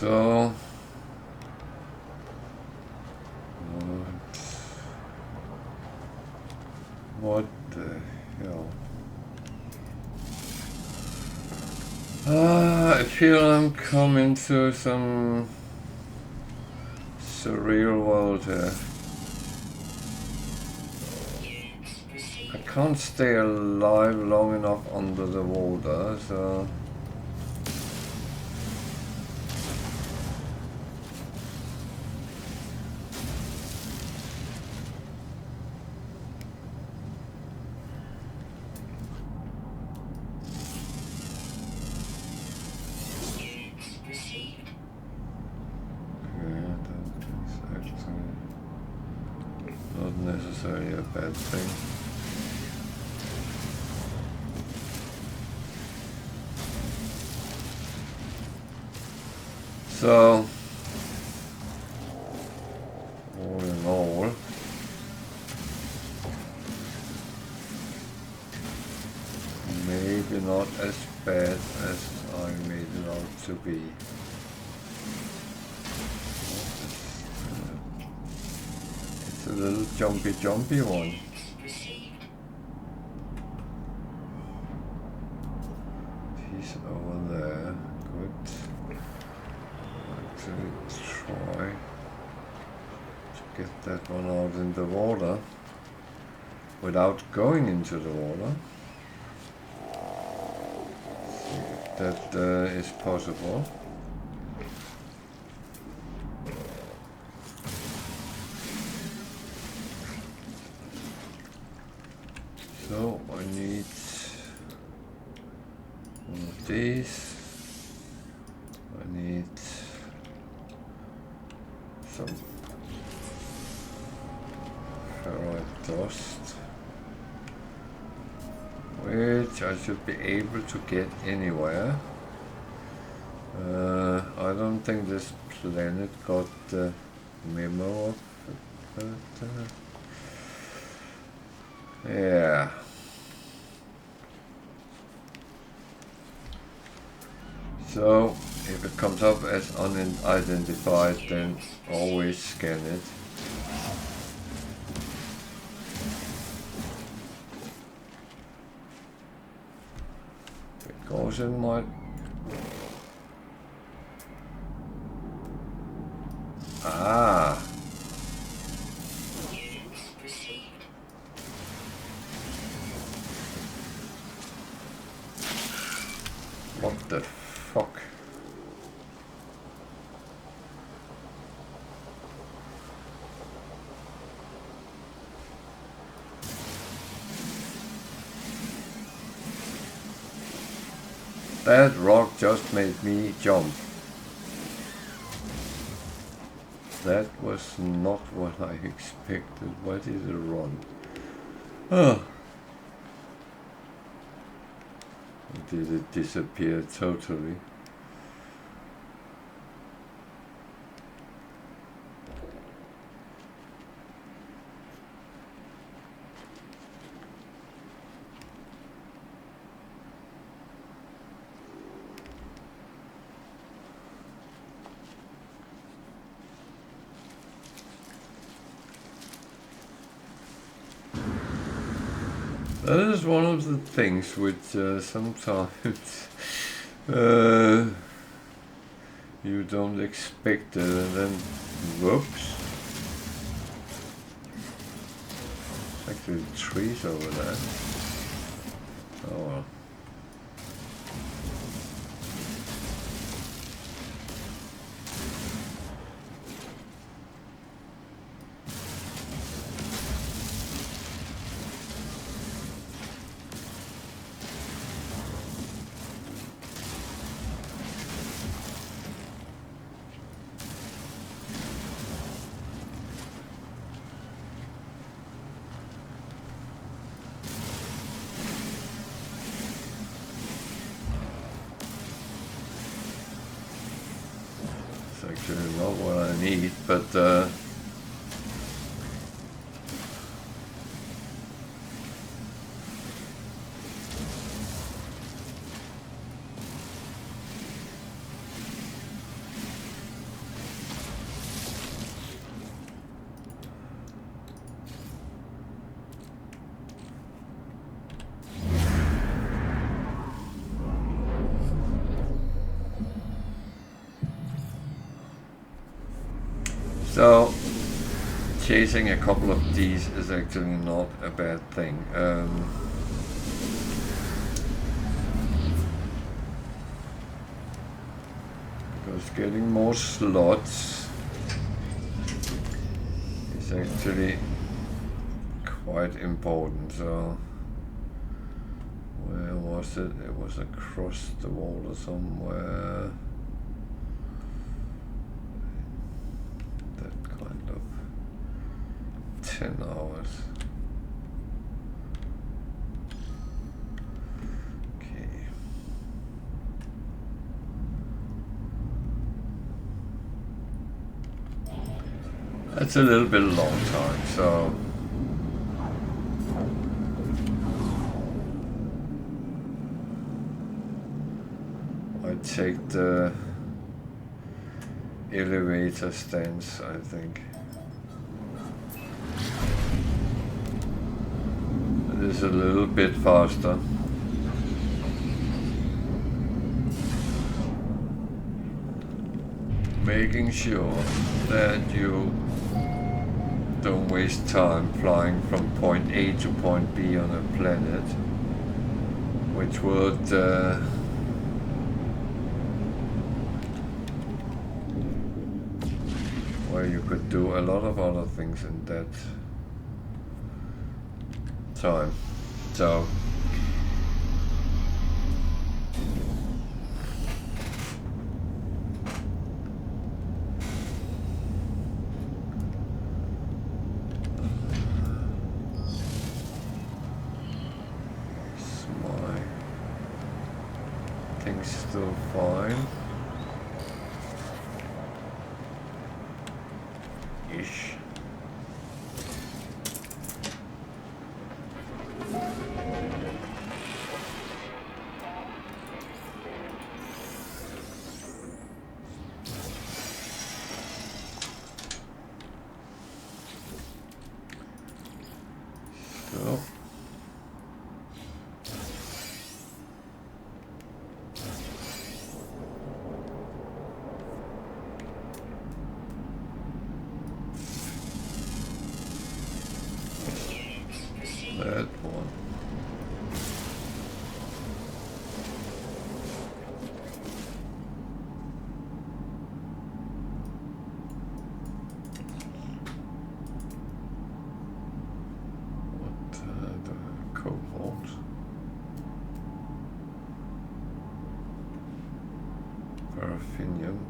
So, what the hell? I feel I'm coming to some surreal world here. I can't stay alive long enough under the water, so... necessarily a bad thing. So, all in all, maybe not as bad as I made it out to be. It's a little jumpy one. He's over there. Good. Actually try to get that one out in the water without going into the water. See if that is possible. So I need one of these. I need some ferrite dust, which I should be able to get anywhere. I don't think this planet got the memo of it. Yeah. So if it comes up as unidentified, then always scan it. Because it might... Ah! Units received. What the fuck? That rock just made me jump. That was not what I expected. Why did it run? Oh. Did it disappear totally? That is one of the things which sometimes you don't expect it, and then whoops. Actually trees over there. Oh well. Actually not what I need, but so chasing a couple of these is actually not a bad thing. Because getting more slots is actually quite important. So where was it? It was across the water somewhere. 10 hours. Okay. That's a little bit long time, so I take the elevator stance, I think. It is a little bit faster. Making sure that you don't waste time flying from point A to point B on a planet, which would where you could do a lot of other things in that time. So my thing's still fine. Ish.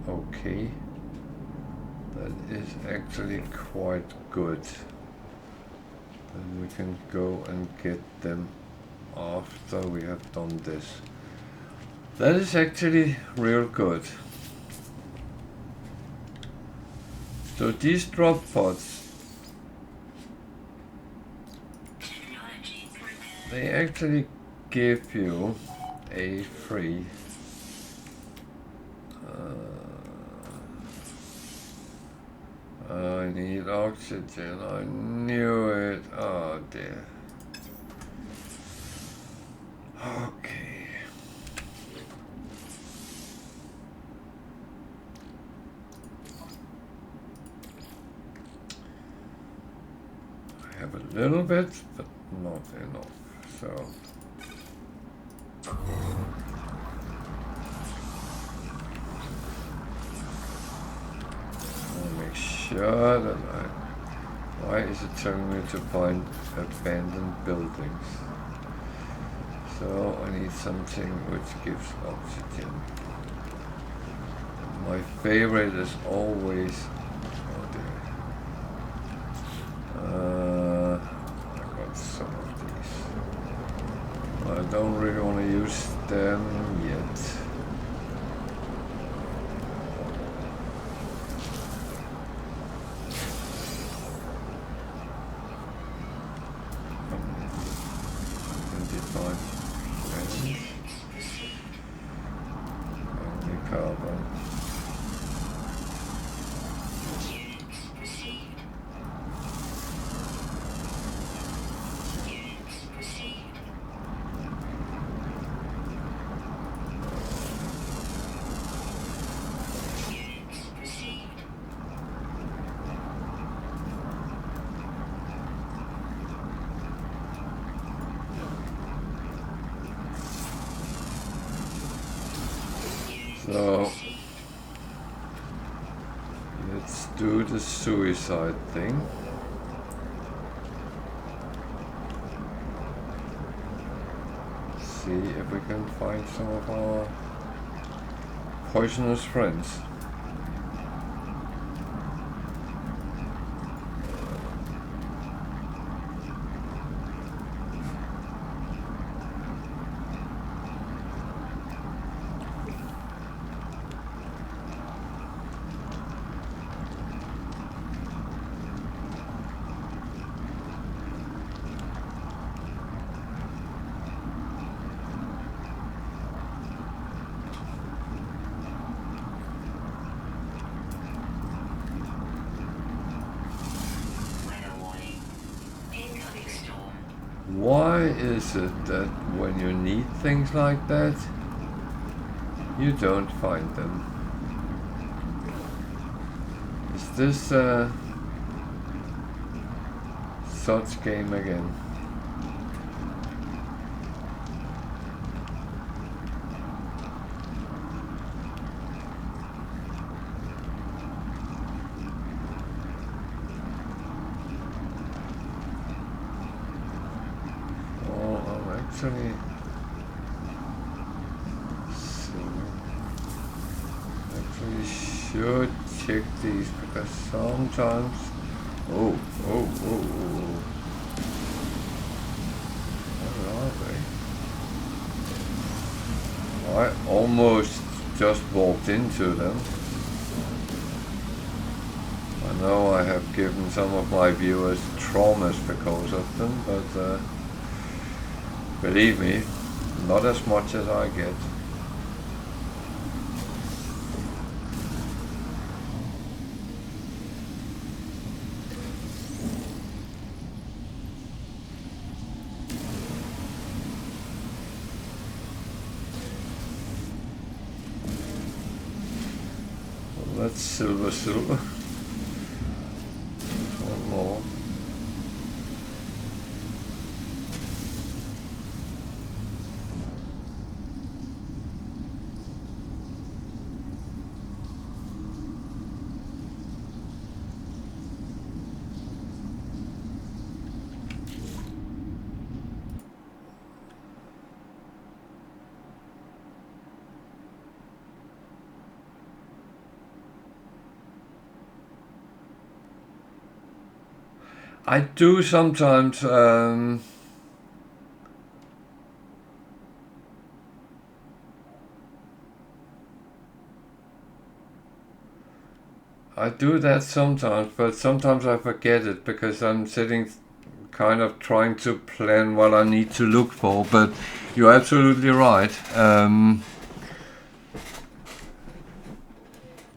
Okay. That is actually quite good. Then we can go and get them after we have done this. That is actually real good. So these drop pods, they actually give you a free I need oxygen. I knew it. Oh dear. Okay. I have a little bit, but not enough. So. I'll make sure that why is it telling me to find abandoned buildings? So I need something which gives oxygen. My favorite is always, oh dear. I got some of these. I don't really want to use them yet. So let's do the suicide thing. See if we can find some of our poisonous friends. Why is it that when you need things like that, you don't find them? Is this such game again? Actually, should check these because sometimes. Oh. Where are they? I almost just walked into them. I know I have given some of my viewers traumas because of them, but believe me, not as much as I get. Well, that's silver. One more. I do sometimes. I do that sometimes, but sometimes I forget it because I'm sitting kind of trying to plan what I need to look for. But you're absolutely right.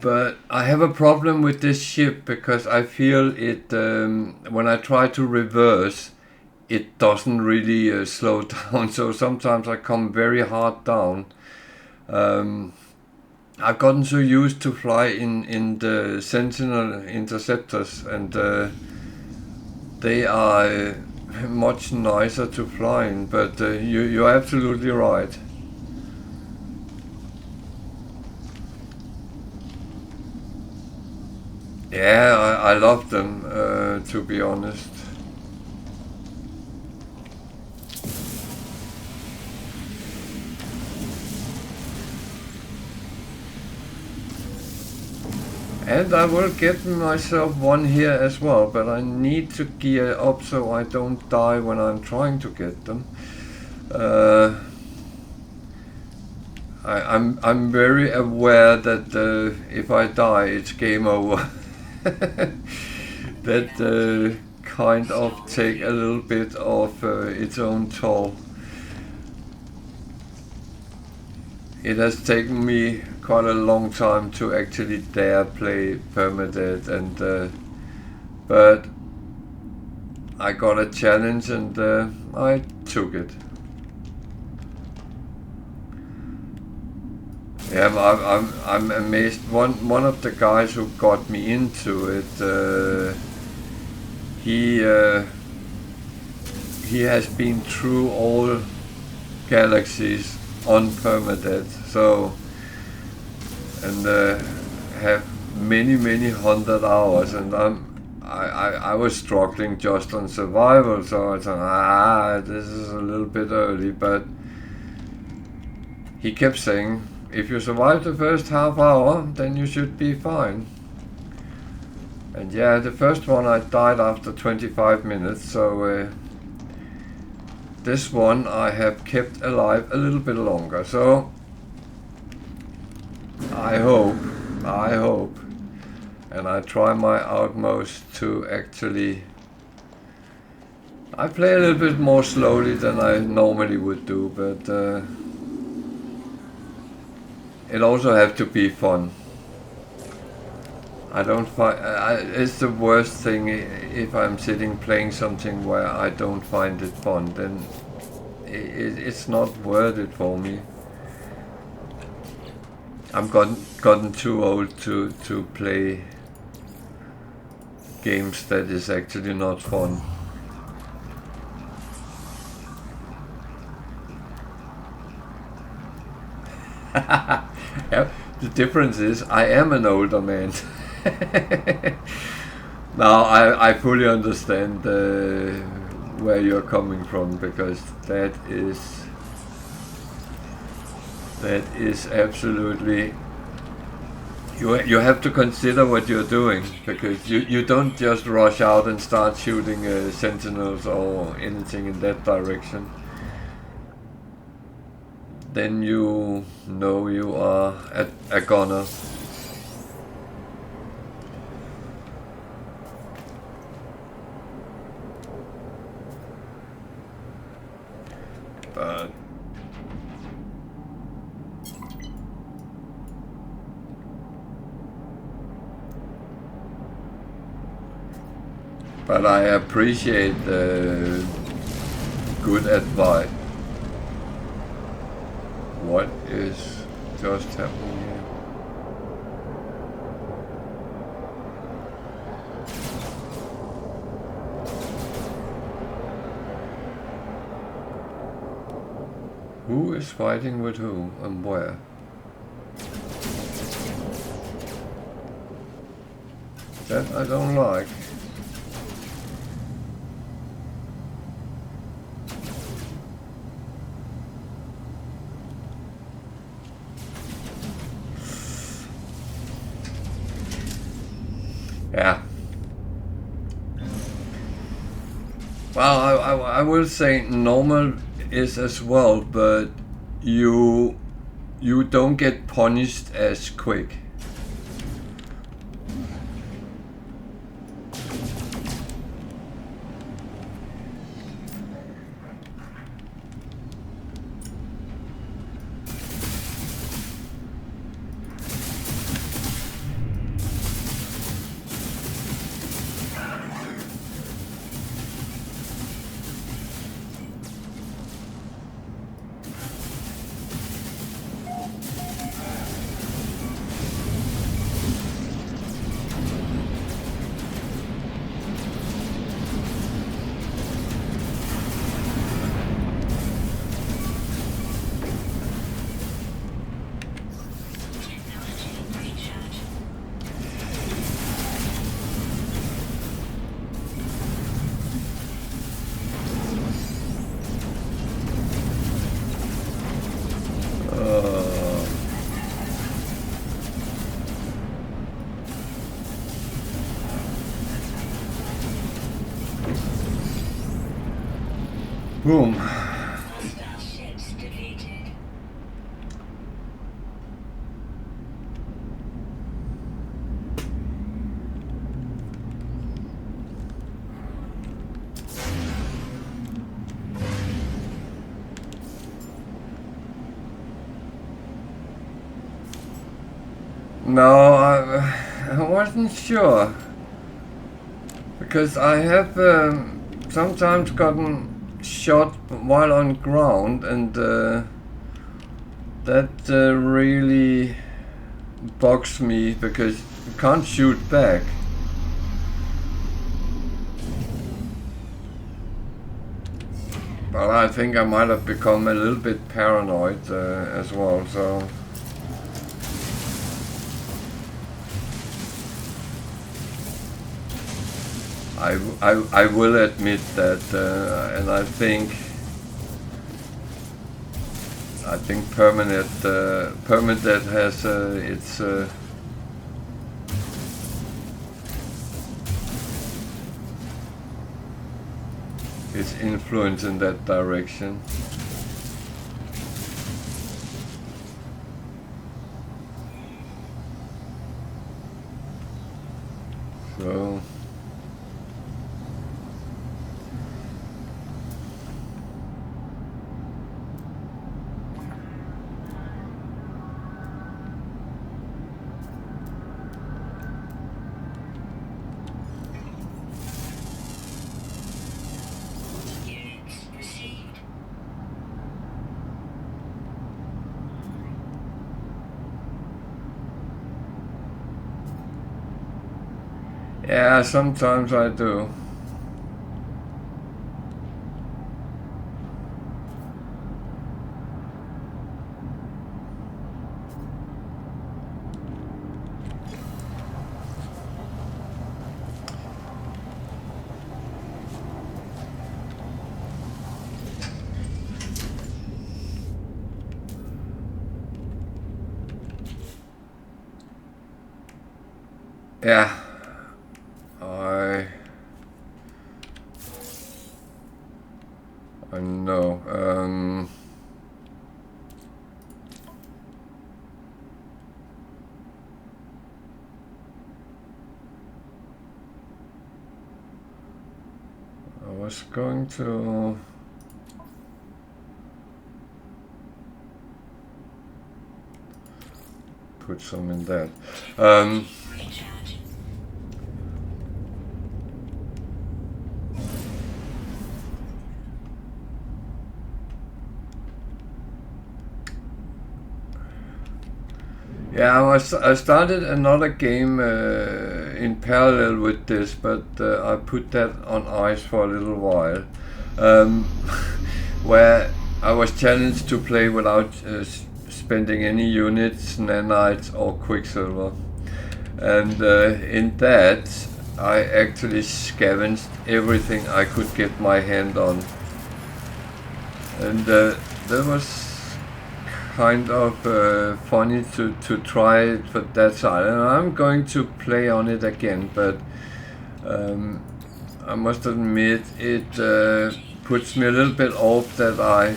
But I have a problem with this ship because I feel it, when I try to reverse, it doesn't really slow down. So sometimes I come very hard down. I've gotten so used to fly in the Sentinel interceptors, and they are much nicer to fly in. But you're absolutely right. Yeah, I love them, to be honest. And I will get myself one here as well, but I need to gear up so I don't die when I'm trying to get them. I'm very aware that if I die, it's game over. That kind of take a little bit of its own toll. It has taken me quite a long time to actually dare play Permadeath, and but I got a challenge and I took it. Yeah, I'm amazed. One of the guys who got me into it, he has been through all galaxies on Permadeath, so, and have many hundred hours, and I was struggling just on survival, so I thought, this is a little bit early, but he kept saying, if you survive the first half hour, then you should be fine. And yeah, the first one I died after 25 minutes, so this one I have kept alive a little bit longer, so I hope, and I try my utmost to actually, I play a little bit more slowly than I normally would do, but it also have to be fun. I don't find, it's the worst thing if I'm sitting playing something where I don't find it fun, then it's not worth it for me. I've gotten too old to play games that is actually not fun. Yeah, the difference is I am an older man. Now I fully understand where you're coming from, because that is absolutely, you have to consider what you're doing, because you don't just rush out and start shooting sentinels or anything in that direction. Then you know you are a goner. But I appreciate the good advice. What is just happening here? Who is fighting with who and where? That I don't like. Yeah. Well, I will say normal is as well, but you don't get punished as quick. Boom. Hostile ships defeated. No, I wasn't sure. Because I have sometimes gotten shot while on ground, and that really bugs me because you can't shoot back. But I think I might have become a little bit paranoid as well, so... I will admit that, and I think Permadeath has its influence in that direction. So. Yeah, sometimes I do. Yeah. I know. I was going to put some in that. Yeah, I started another game in parallel with this, but I put that on ice for a little while, where I was challenged to play without spending any units, nanites or quicksilver. And in that, I actually scavenged everything I could get my hand on. And that was kind of funny to try it for that side, and I'm going to play on it again, but I must admit it puts me a little bit off that I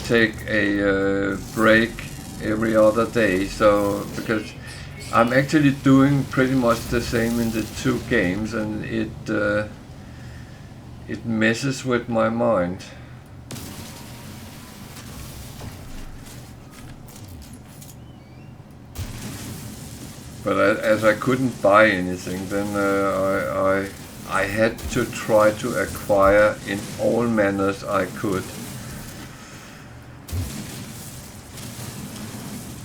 take a break every other day. So because I'm actually doing pretty much the same in the two games, and it messes with my mind. But as I couldn't buy anything, then I had to try to acquire in all manners I could.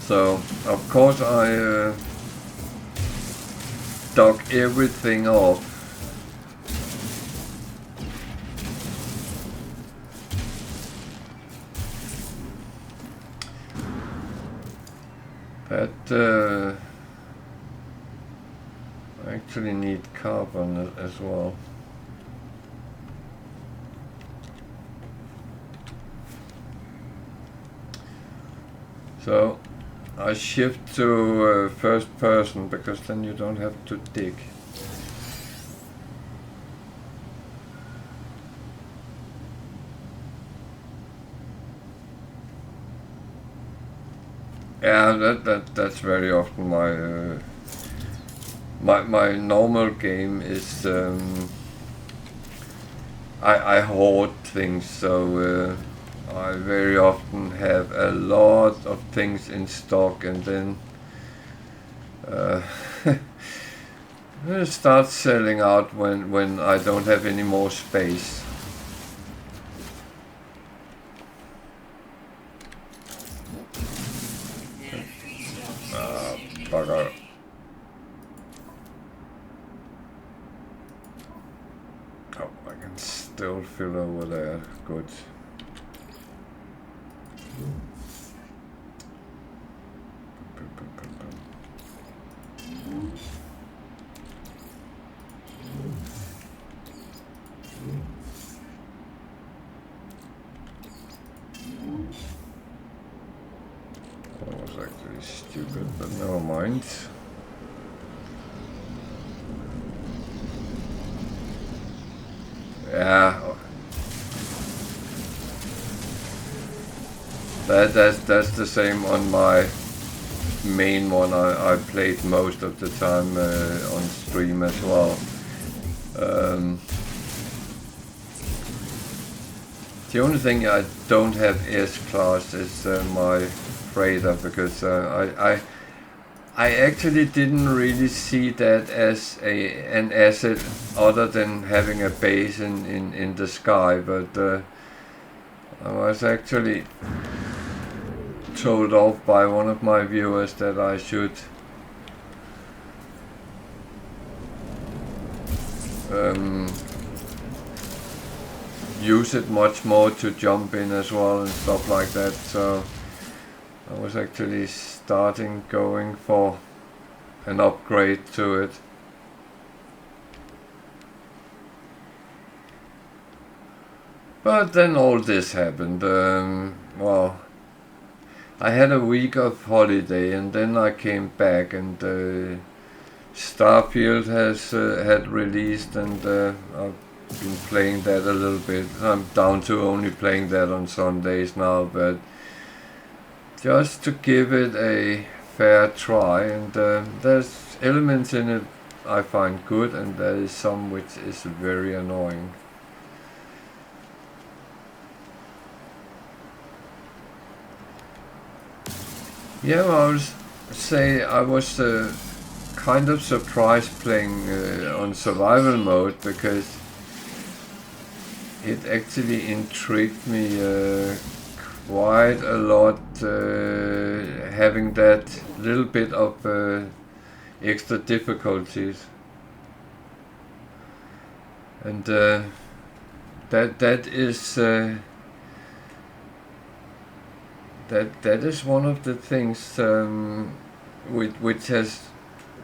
So of course I dug everything off. But I actually need carbon as well. So I shift to first person because then you don't have to dig. Yeah, that's very often my normal game is I hoard things, so I very often have a lot of things in stock, and then start selling out when I don't have any more space. Bugger. Oh, I can still fill over there. Good. That was actually stupid, but never mind. Yeah, that's the same on my main one. I played most of the time on stream as well. The only thing I don't have S-Class is my freighter, because I actually didn't really see that as an asset other than having a base in the sky, but I was actually told off by one of my viewers that I should use it much more to jump in as well and stuff like that. So I was actually starting going for an upgrade to it. But then all this happened. Well, I had a week of holiday, and then I came back, and Starfield has had released, and I've been playing that a little bit. I'm down to only playing that on Sundays now, but just to give it a fair try, and there's elements in it I find good, and there is some which is very annoying. Yeah, well, I was kind of surprised playing on survival mode, because it actually intrigued me quite a lot, having that little bit of extra difficulties, and that is that is one of the things which has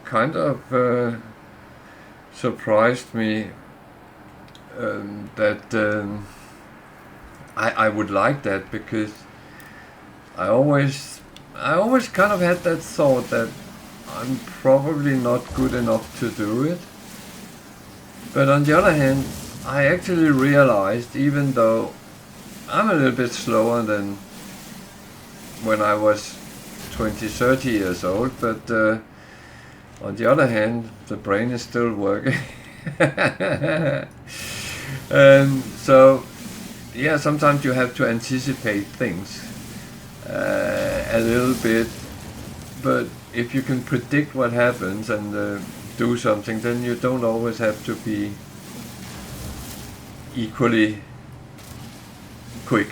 kind of surprised me, that I would like that, because I always kind of had that thought that I'm probably not good enough to do it. But on the other hand, I actually realized, even though I'm a little bit slower than when I was 20, 30 years old, but on the other hand, the brain is still working. So, yeah, sometimes you have to anticipate things a little bit, but if you can predict what happens and do something, then you don't always have to be equally quick.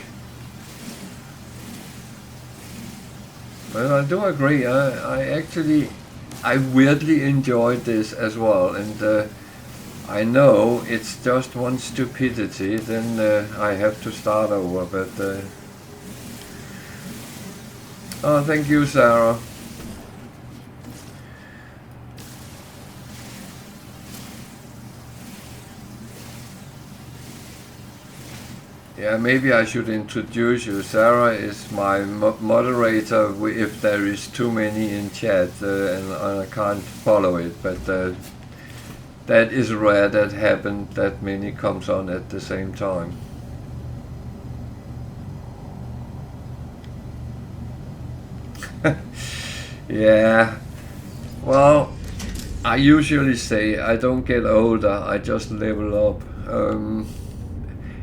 But I do agree, I weirdly enjoyed this as well, and I know it's just one stupidity, then I have to start over, but oh, thank you, Sarah. Yeah, maybe I should introduce you. Sarah is my moderator if there is too many in chat and I can't follow it, but that is rare that happened, that many comes on at the same time. Yeah, well, I usually say I don't get older, I just level up.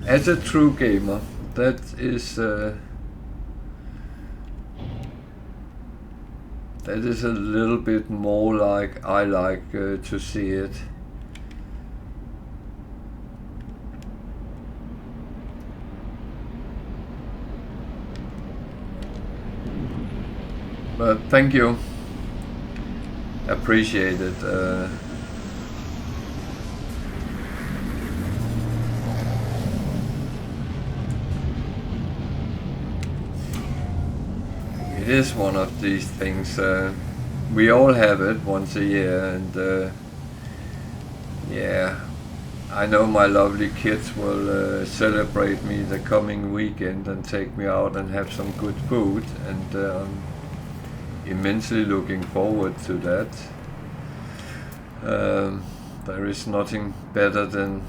As a true gamer, that is a little bit more like I like to see it. But thank you, appreciate it. It is one of these things, we all have it once a year, and yeah, I know my lovely kids will celebrate me the coming weekend and take me out and have some good food, and I'm immensely looking forward to that. There is nothing better than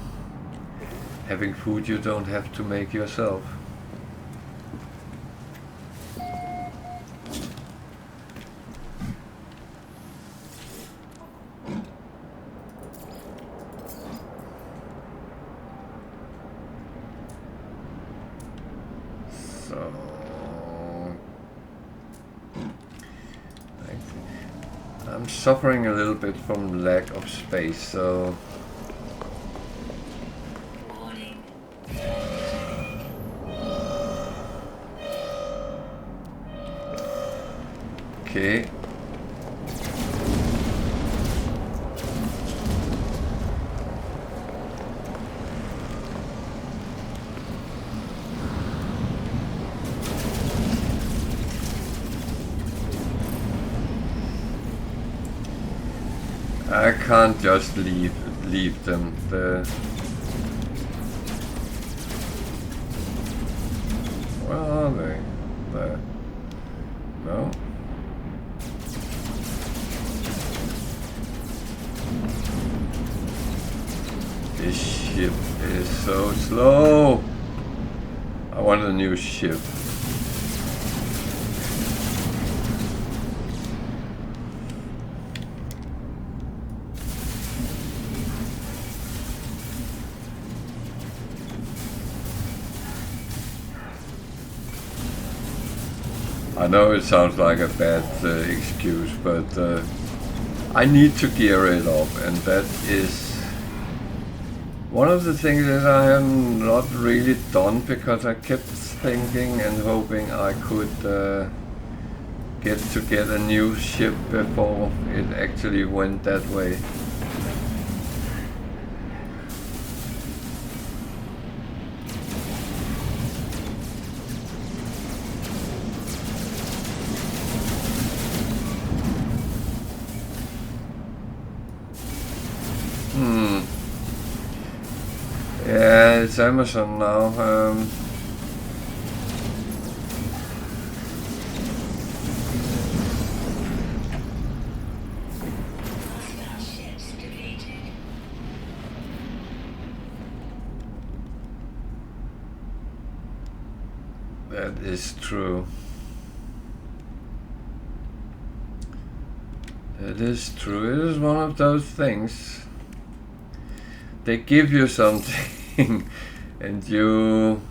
having food you don't have to make yourself. I'm suffering a little bit from lack of space, so Warning. okay. I can't just leave them. Where are they? There. No. This ship is so slow. I want a new ship. I know it sounds like a bad excuse, but I need to gear it up, and that is one of the things that I have not really done, because I kept thinking and hoping I could get a new ship before it actually went that way. Yeah, it's Amazon now. That is true. It is true. It is one of those things. They give you something, and you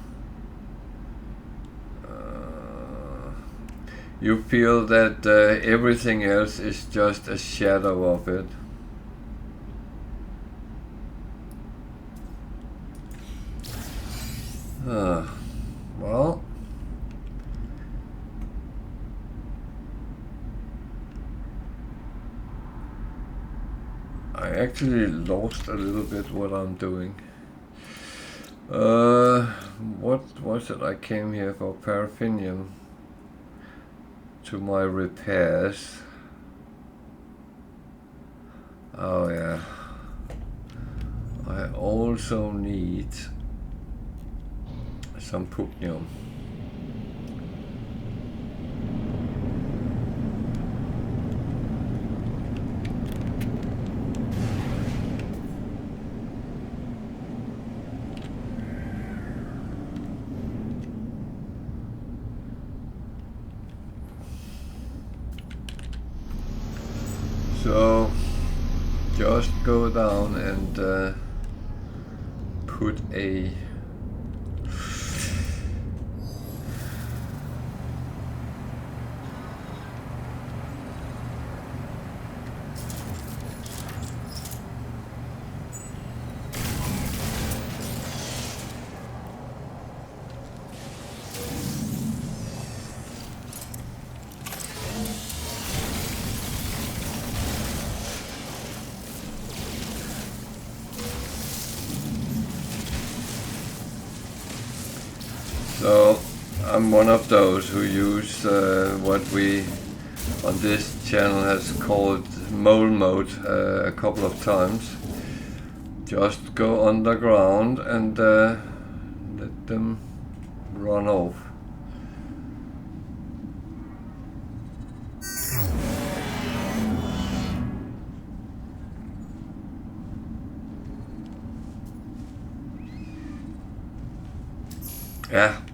feel that everything else is just a shadow of it. Well. I actually lost a little bit what I'm doing. What was it? I came here for paraffinium to my repairs. Oh yeah. I also need some pugnium. So just go down and put a So I'm one of those who use what we on this channel has called mole mode a couple of times. Just go underground and let them run off.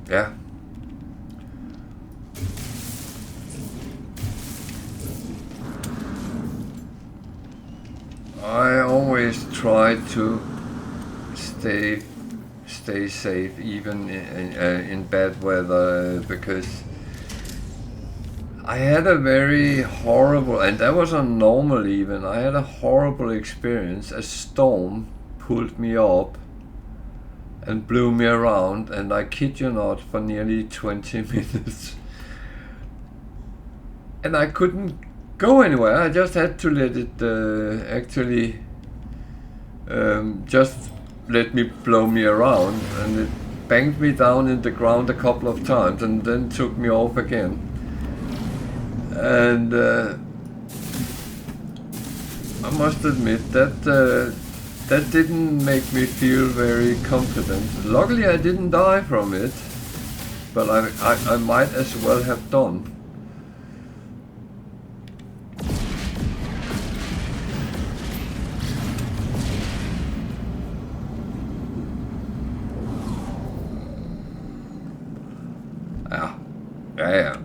Yeah. I always try to stay safe, even in bad weather, because I had a very horrible, and that was not normal even, I had a horrible experience. A storm pulled me up and blew me around, and I kid you not, for nearly 20 minutes. And I couldn't go anywhere. I just had to let it actually just let me blow me around, and it banged me down in the ground a couple of times and then took me off again. And I must admit that that didn't make me feel very confident. Luckily I didn't die from it, but I might as well have done. Yeah.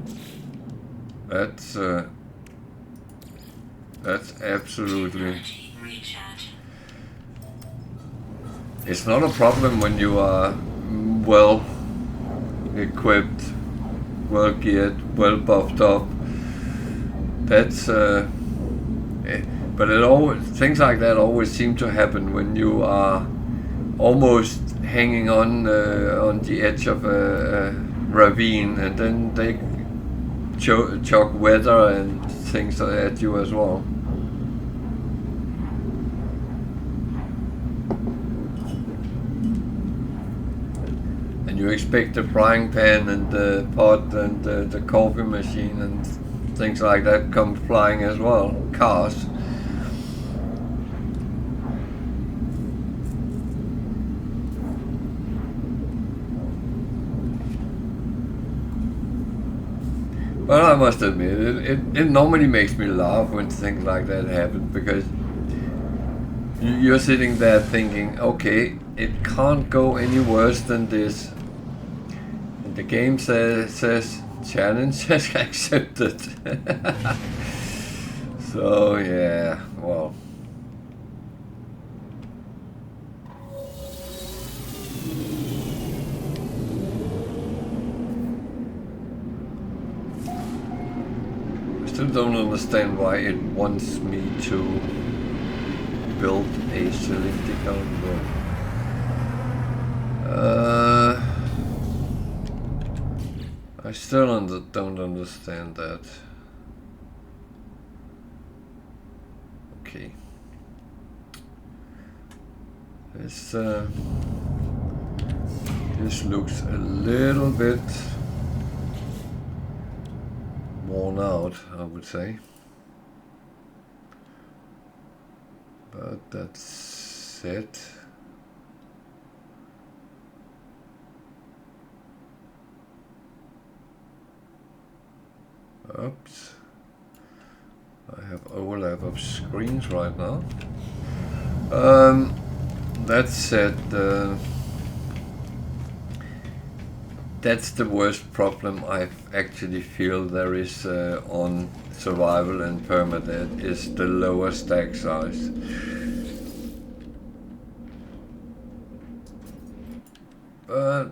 That's absolutely. It's not a problem when you are well equipped, well geared, well buffed up. That's but it always, things like that always seem to happen when you are almost hanging on the edge of a ravine, and then they chuck weather and things at you as well. And you expect the frying pan and the pot and the coffee machine and things like that come flying as well. Cars. Well, I must admit, it normally makes me laugh when things like that happen, because you're sitting there thinking, okay, it can't go any worse than this. And The game says challenge accepted. So yeah, well. I still don't understand why it wants me to build a cylindrical room. I still don't understand that. Okay. This looks a little bit worn out, I would say. But that's it. Oops. I have overlap of screens right now. That said, that's the worst problem I actually feel there is on survival and permadeath, is the lower stack size. But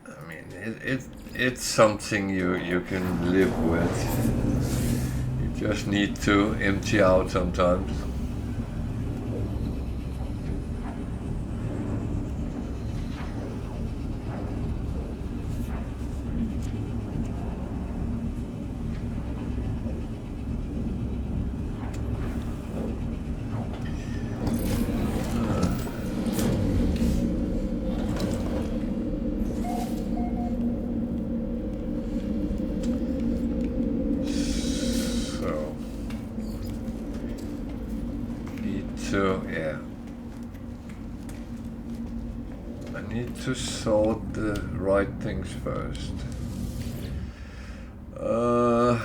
I mean, it's something you can live with. You just need to empty out sometimes. To sort the right things first. Oh.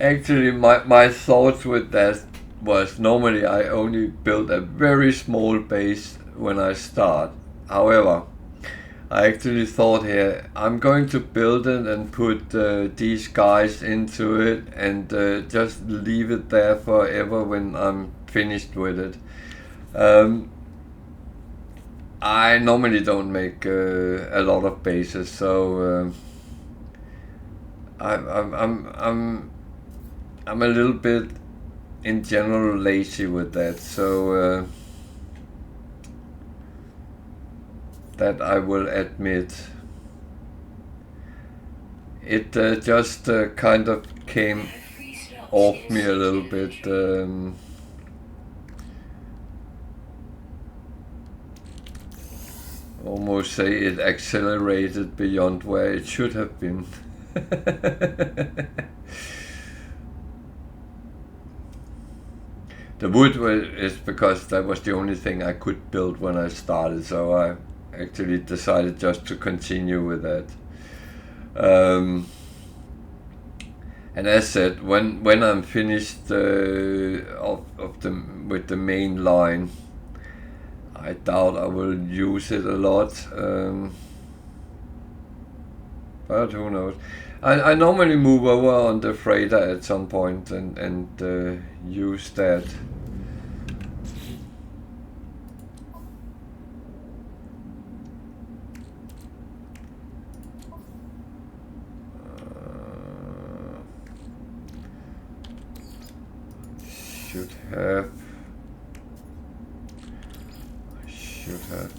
Actually, my thoughts with that was, normally I only build a very small base when I start. However, I actually thought here, I'm going to build it and put these guys into it and just leave it there forever when I'm finished with it. I normally don't make a lot of bases, so I'm a little bit in general lazy with that, so that I will admit. It just kind of came off me a little bit. Almost say it accelerated beyond where it should have been. The wood is because that was the only thing I could build when I started, so I actually decided just to continue with that. And as said, when I'm finished with the main line, I doubt I will use it a lot. But who knows? I normally move over on the freighter at some point and use that. I should have.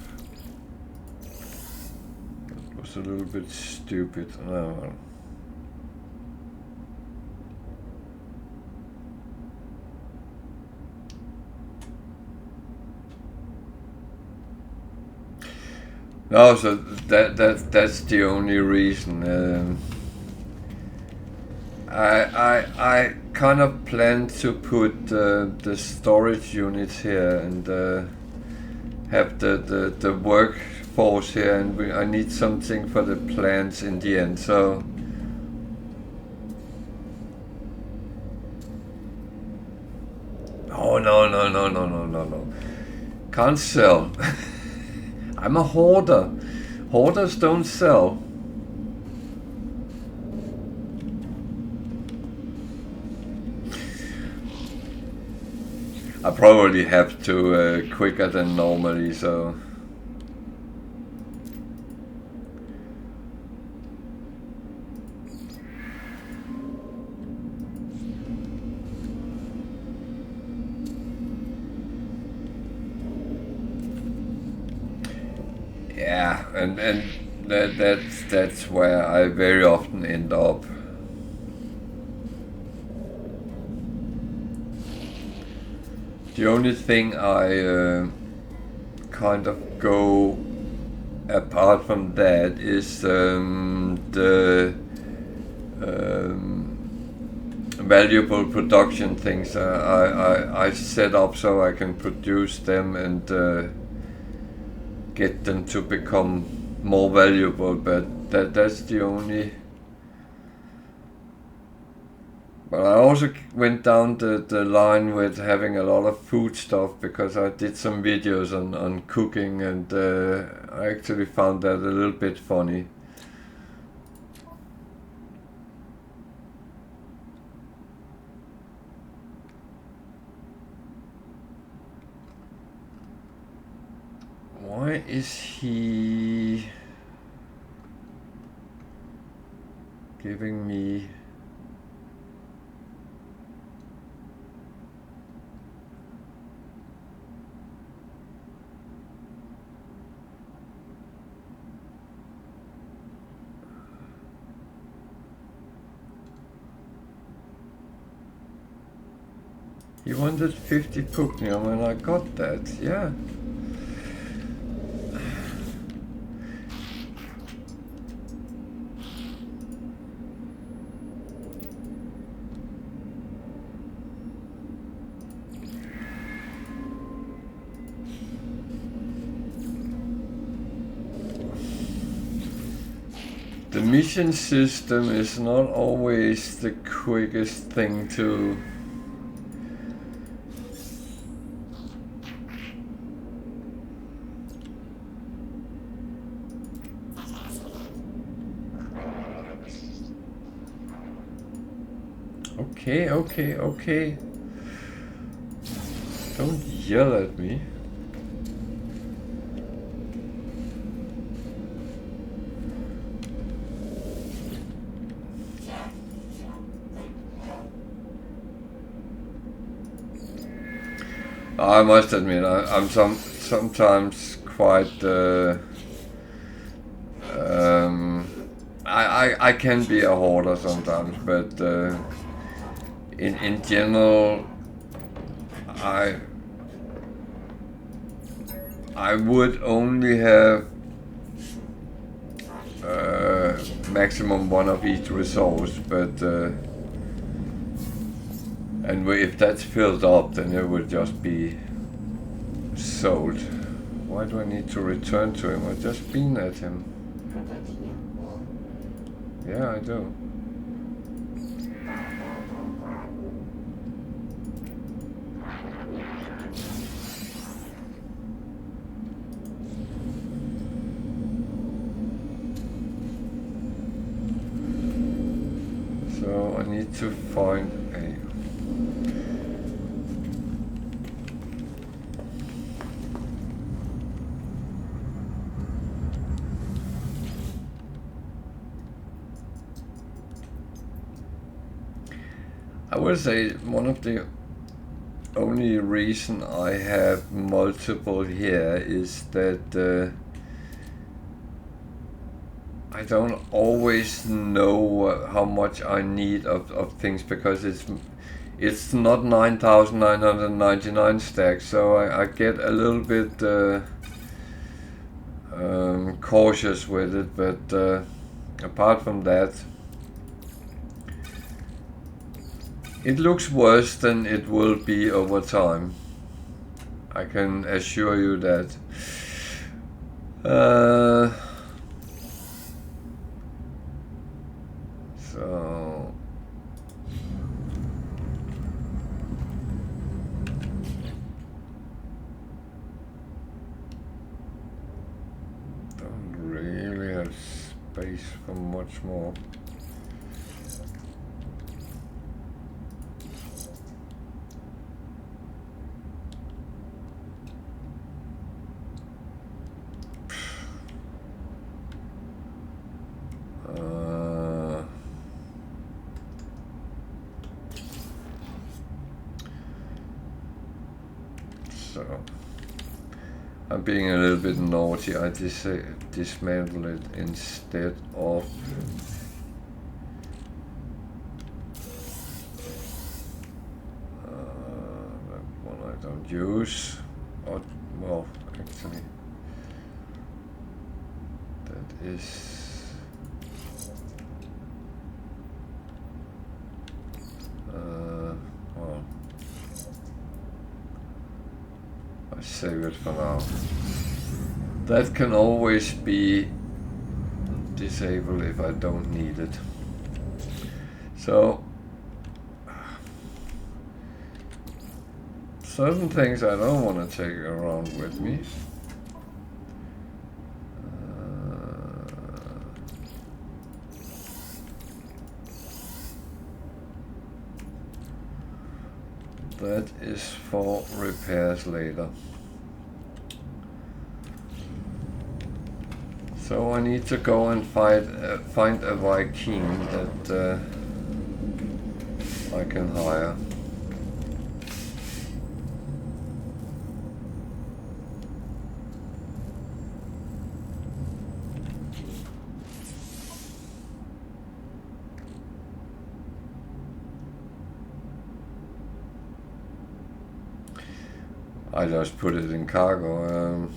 That was a little bit stupid. Oh. No, so that's the only reason. I kind of plan to put the storage units here and have the workforce here, and I need something for the plants in the end. So oh no, can't sell. I'm a hoarder. Hoarders don't sell. I probably have to quicker than normally, so yeah, and that's where I very often end up. The only thing I kind of go apart from that is the valuable production things I set up so I can produce them and get them to become more valuable, but that's the only. But I also went down the line with having a lot of food stuff because I did some videos on cooking, and I actually found that a little bit funny. Why is he giving me... He wanted 50 puknium and I got that, yeah. The mission system is not always the quickest thing to... Okay. Don't yell at me. I must admit, I'm sometimes quite... I can be a hoarder sometimes, but in general, I would only have maximum one of each resource, but and if that's filled up, then it would just be sold. Why do I need to return to him? I've just been at him. Yeah, I do. So I need to find a... I would say one of the only reason I have multiple here is that I don't always know how much I need of things, because it's not 9,999 stacks, so I get a little bit cautious with it, but apart from that, it looks worse than it will be over time. I can assure you that. So don't really have space for much more. So I'm being a little bit naughty. I dismantle it instead of that one I don't use. Or, well, actually, that is well, I save it for now. That can always be disabled if I don't need it. So certain things I don't want to take around with me. That is for repairs later. So I need to go and find a Viking that I can hire. I just put it in cargo.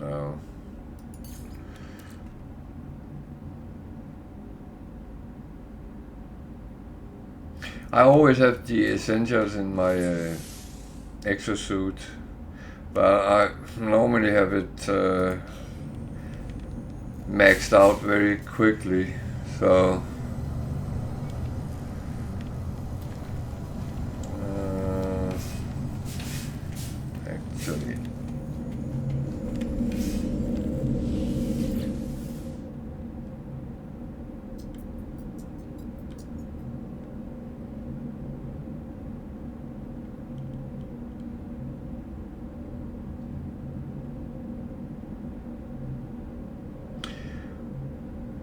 No. I always have the essentials in my exosuit, but I normally have it maxed out very quickly, so actually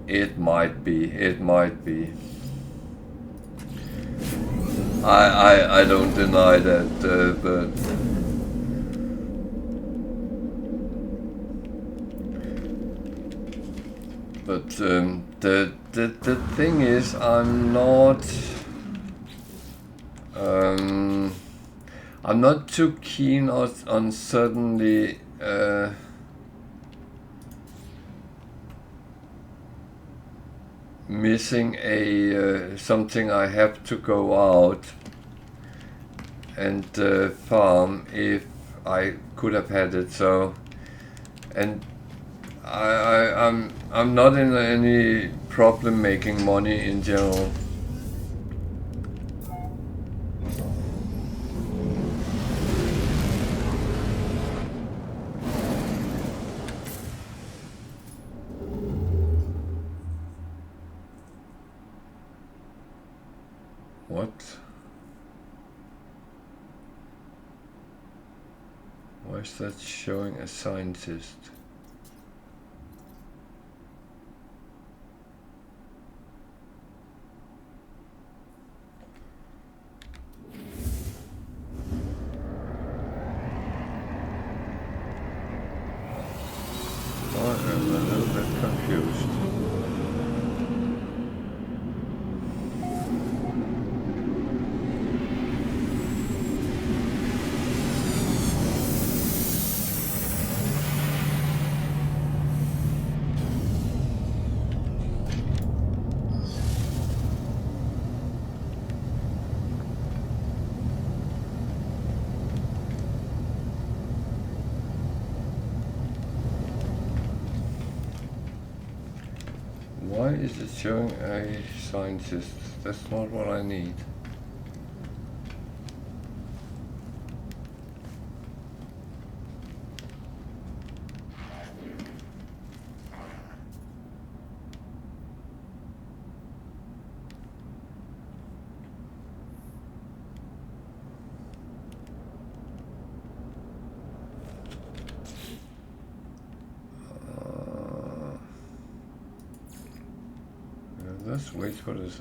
it might be. I don't deny that, but the thing is, I'm not too keen on suddenly missing a something I have to go out and farm if I could have had it. So, and I'm not in any problem making money in general. What? Why is that showing a scientist? I am a little bit confused. Why is it showing a scientist? That's not what I need. Let's wait for this.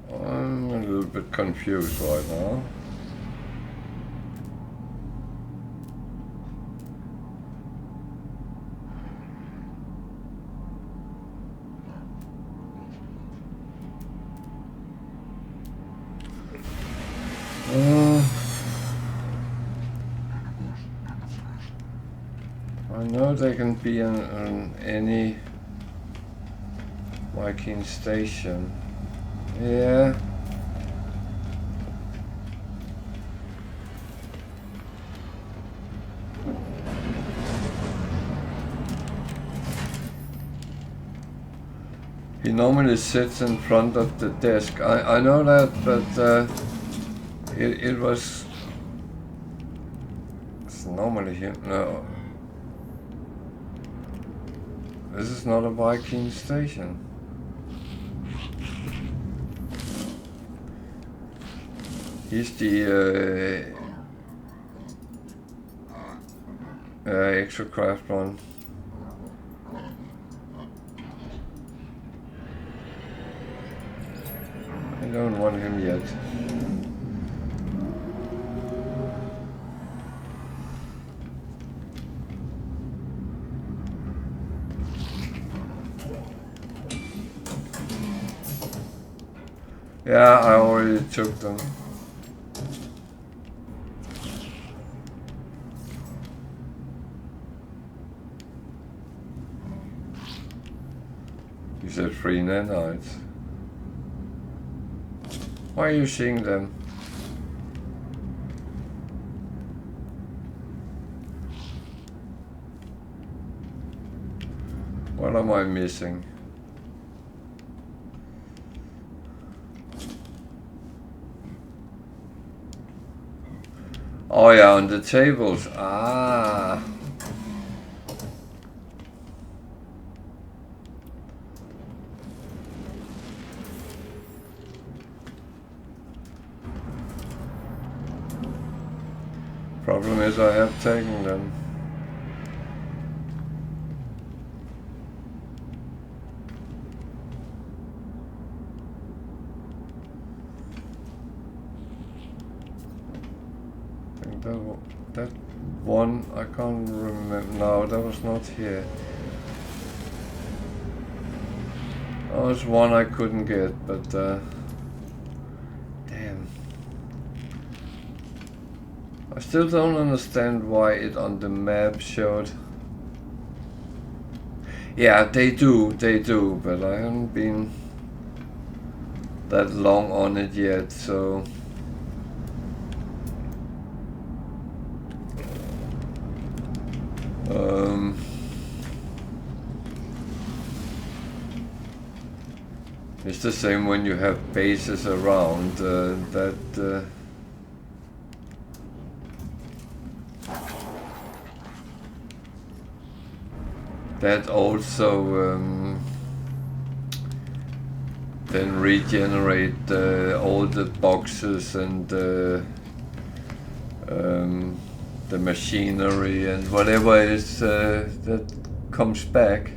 I'm a little bit confused right now. I know they can be on any Viking station. Yeah. He normally sits in front of the desk. I know that, but it was... It's normally him. No. This is not a Viking station. He's the exocraft one. I don't want him yet. Yeah, I already took them. You said 3 nanites. Why are you seeing them? What am I missing? Oh yeah, on the tables. Ah. Problem is I have taken them. I think that one, I can't remember. No, that was not here. That was one I couldn't get, but damn. I still don't understand why it on the map showed. Yeah, they do, but I haven't been that long on it yet, so... It's the same when you have bases around that also then regenerate all the boxes and the machinery and whatever it is that comes back.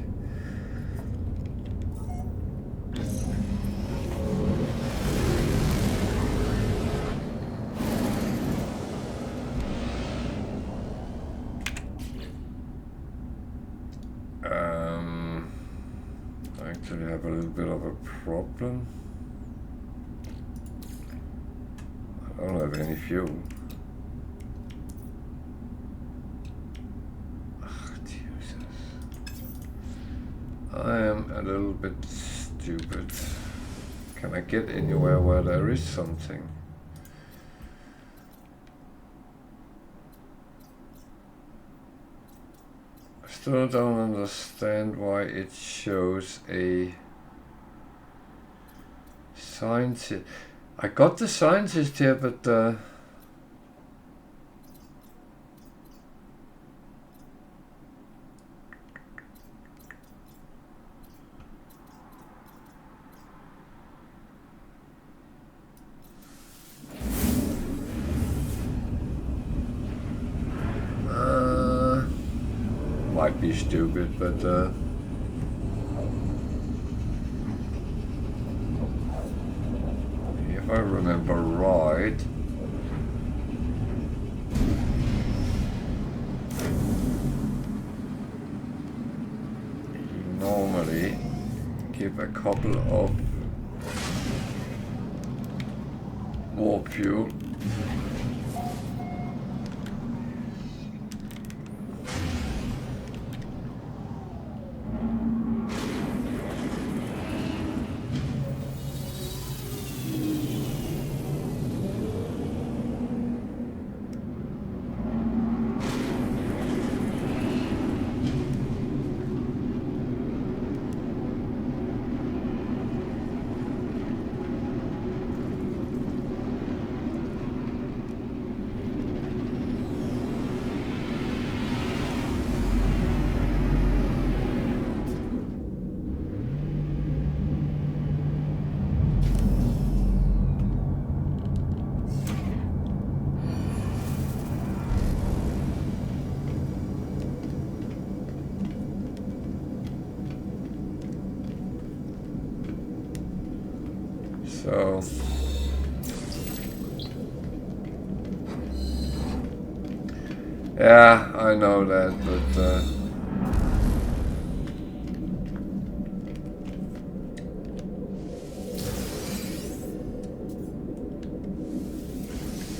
I actually have a little bit of a problem. I don't have any fuel. I am a little bit stupid. Can I get anywhere where there is something? Still don't understand why it shows a scientist. I got the scientist here, but might be stupid, but if I remember right, you normally give a couple of warp fuel. So yeah, I know that, but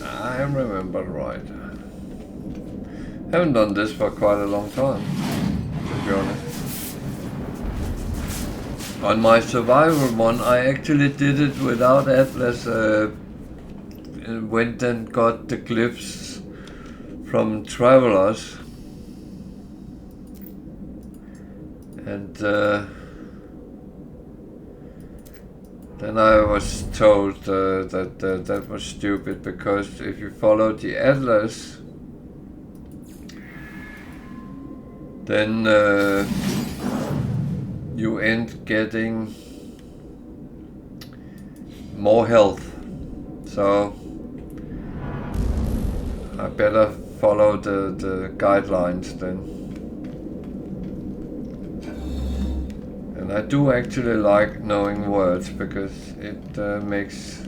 I remember right. Haven't done this for quite a long time, to be honest. On my survival one, I actually did it without Atlas. Went and got the glyphs from travelers, and then I was told that was stupid, because if you follow the Atlas, then you end getting more health. So I better follow the guidelines then. And I do actually like knowing words, because it makes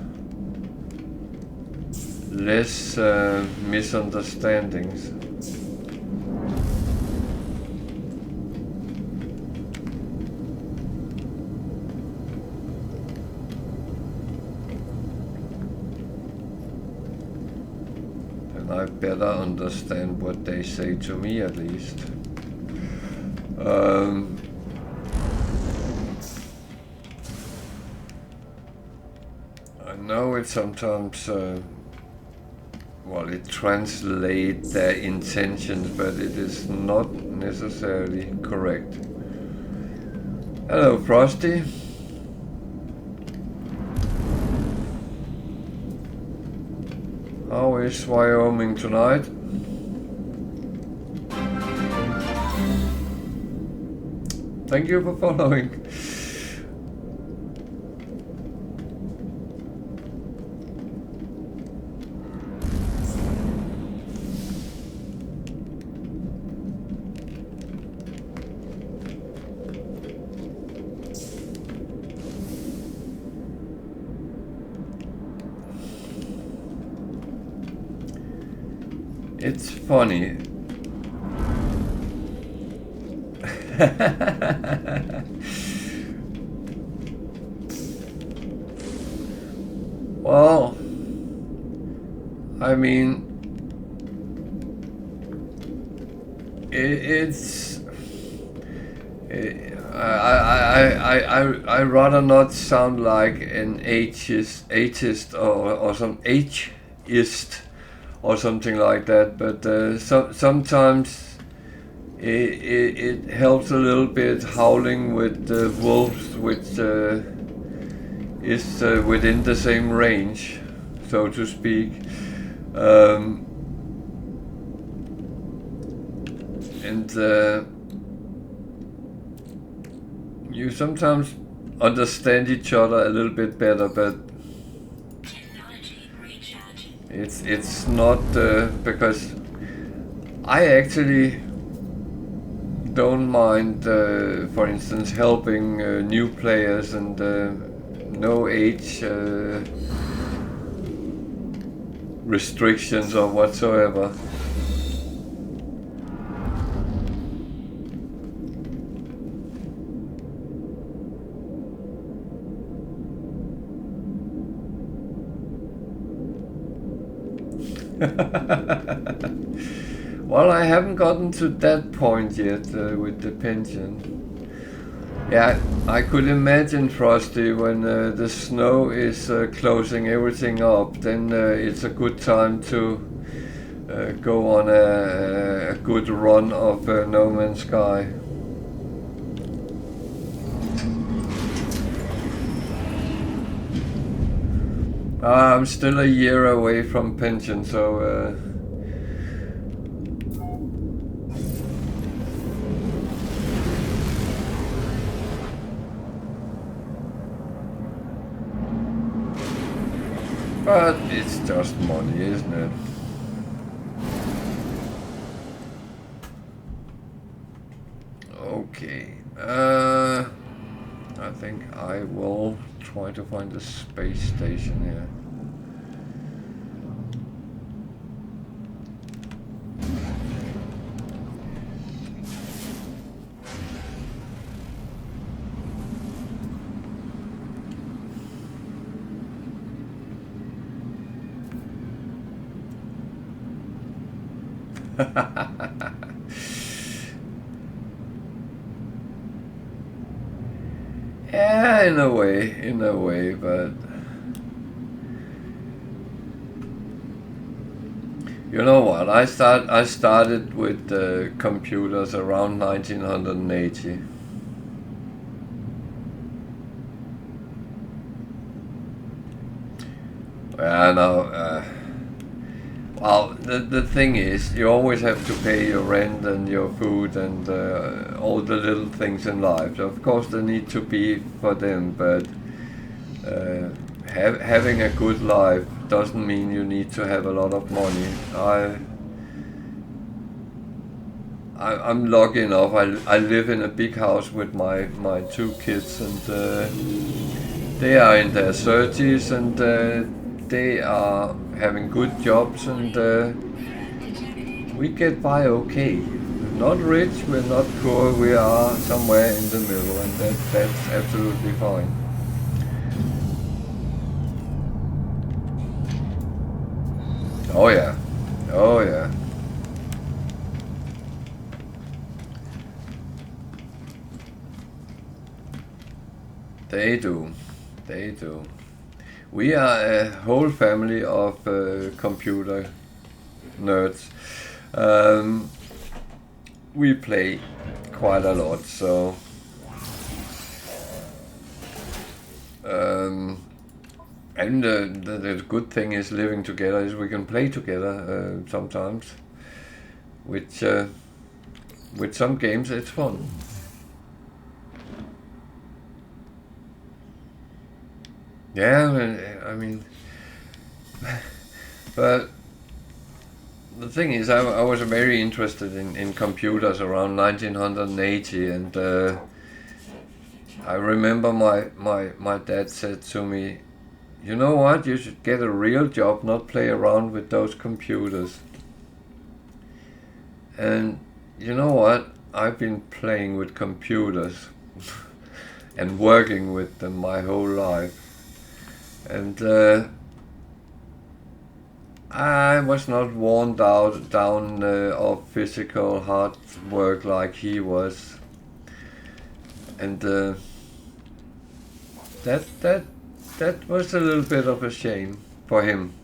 less misunderstandings. I better understand what they say to me, at least. I know it sometimes, well, it translates their intentions, but it is not necessarily correct. Hello, Frosty. How is Wyoming tonight? Thank you for following. It's funny. Well, I mean, I rather not sound like an atheist or some atheist or something like that, but sometimes it helps a little bit howling with the wolves, which is within the same range, so to speak. And you sometimes understand each other a little bit better, but it's not because I actually don't mind, for instance, helping new players and no age restrictions or whatsoever. Well, I haven't gotten to that point yet with the pension. Yeah, I could imagine, Frosty, when the snow is closing everything up, then it's a good time to go on a good run of No Man's Sky. I'm still a year away from pension, so but it's just money, isn't it? Okay, I think I will try to find a space station here. Yeah, in a way, but you know what? I started with computers around 1980. Yeah, no. Well, the thing is, you always have to pay your rent and your food and all the little things in life. Of course, they need to be for them, but having a good life doesn't mean you need to have a lot of money. I'm lucky enough. I live in a big house with my two kids, and they are in their 30s, and they are having good jobs, and we get by okay. We're not rich, we're not poor, we are somewhere in the middle, and that's absolutely fine. Oh yeah, oh yeah. They do. We are a whole family of computer nerds. We play quite a lot, so and the good thing is living together is we can play together sometimes, which with some games it's fun. Yeah, I mean, but the thing is, I was very interested in computers around 1980, and I remember my dad said to me, you know what, you should get a real job, not play around with those computers. And you know what, I've been playing with computers and working with them my whole life. And I was not worn down of physical hard work like he was, and that was a little bit of a shame for him,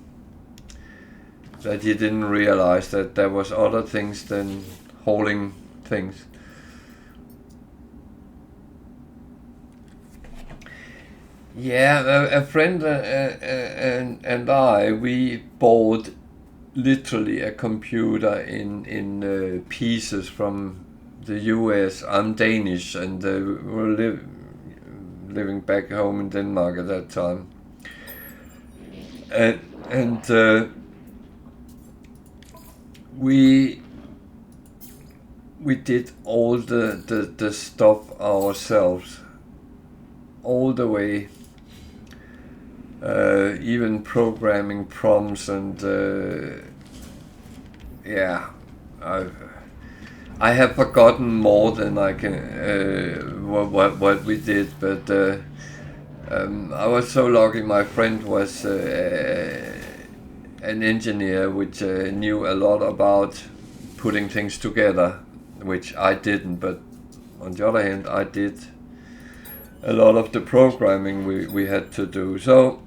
that he didn't realize that there was other things than hauling things. Yeah, a friend and I, we bought literally a computer in pieces from the US. I'm Danish, and we're living back home in Denmark at that time. And we did all the stuff ourselves, all the way. Even programming prompts, and yeah, I have forgotten more than I can what we did, but I was so lucky. My friend was an engineer which knew a lot about putting things together, which I didn't, but on the other hand, I did a lot of the programming we had to do. So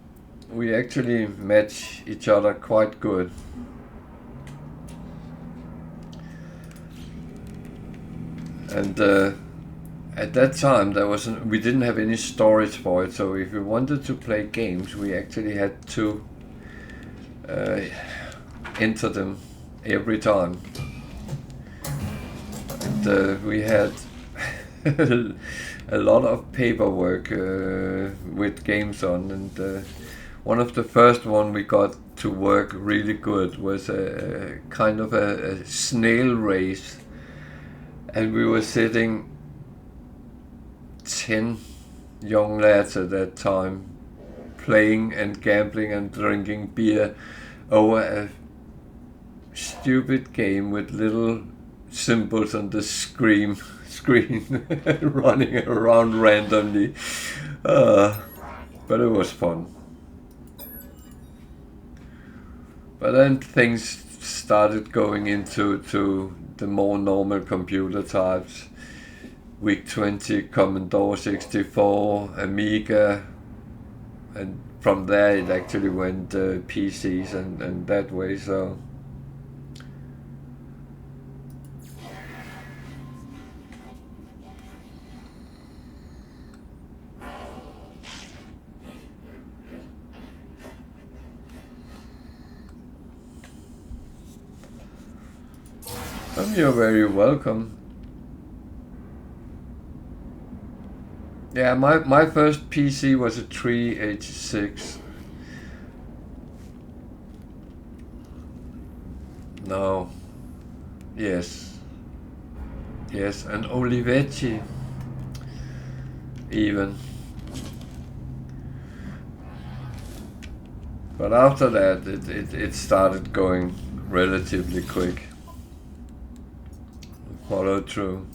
we actually match each other quite good. And at that time we didn't have any storage for it, so if we wanted to play games, we actually had to enter them every time. And we had a lot of paperwork with games on, and one of the first one we got to work really good was a kind of a snail race, and we were sitting 10 young lads at that time, playing and gambling and drinking beer over a stupid game with little symbols on the screen running around randomly, but it was fun. But then things started going into the more normal computer types. VIC-20, Commodore 64, Amiga, and from there it actually went PCs and that way. So you're very welcome. Yeah, my first PC was a 386. No. Yes, and Olivetti even. But after that, it started going relatively quick. Follow through.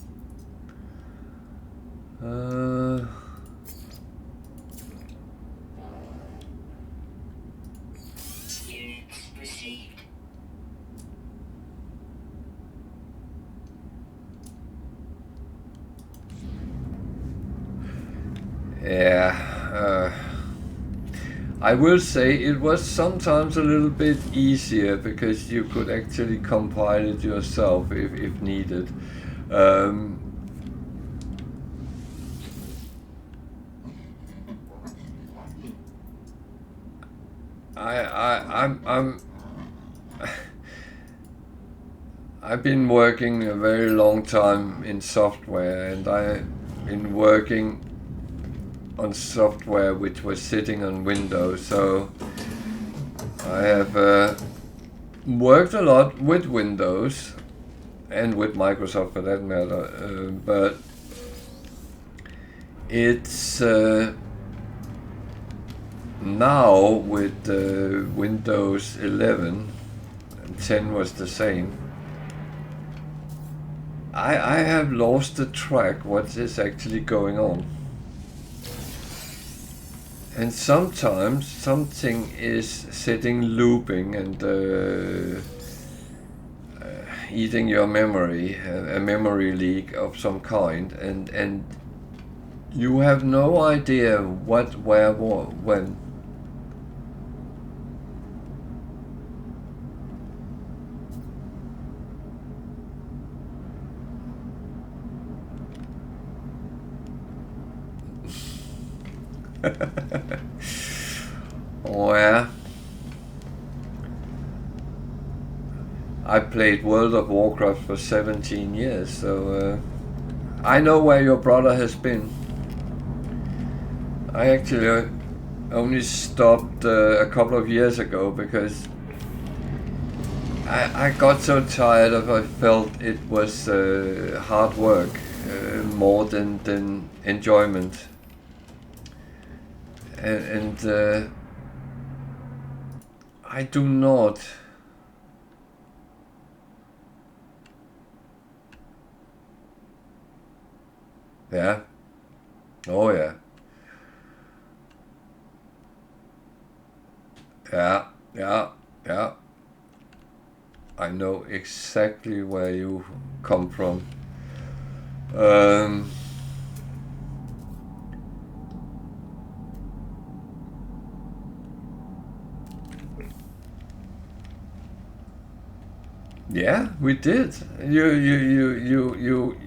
Units received. Yeah, I will say it was sometimes a little bit easier because you could actually compile it yourself if needed. I've been working a very long time in software, and I've been working on software which was sitting on Windows, so I have worked a lot with Windows and with Microsoft for that matter, but it's now with Windows 11, and 10 was the same. I have lost the track what is actually going on. And sometimes something is sitting looping and eating your memory, a memory leak of some kind, and you have no idea what, where, when. Oh yeah. I played World of Warcraft for 17 years, so I know where your brother has been. I actually only stopped a couple of years ago because I got so tired of. I felt it was hard work more than enjoyment, and I do not. Yeah. Oh yeah. Yeah. Yeah. Yeah. I know exactly where you come from. Um, yeah, we did. You.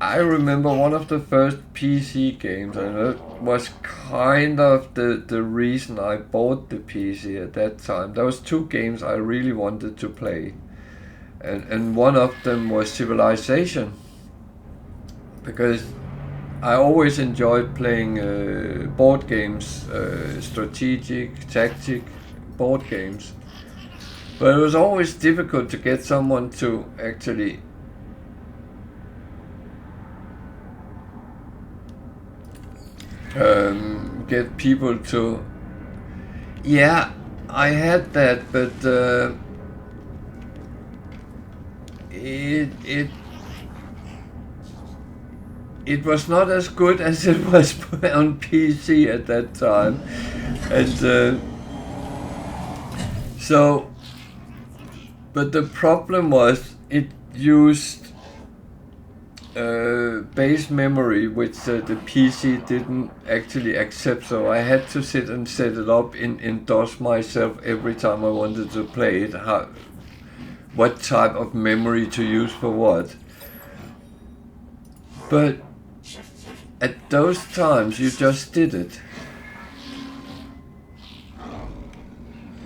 I remember one of the first PC games, and it was kind of the reason I bought the PC at that time. There was two games I really wanted to play, and one of them was Civilization, because I always enjoyed playing board games, strategic, tactic board games. But it was always difficult to get someone to actually get people to. Yeah, I had that, but it was not as good as it was on PC at that time, and so. But the problem was it used base memory, which the PC didn't actually accept. So I had to sit and set it up in DOS myself every time I wanted to play it. What type of memory to use for what? But at those times, you just did it.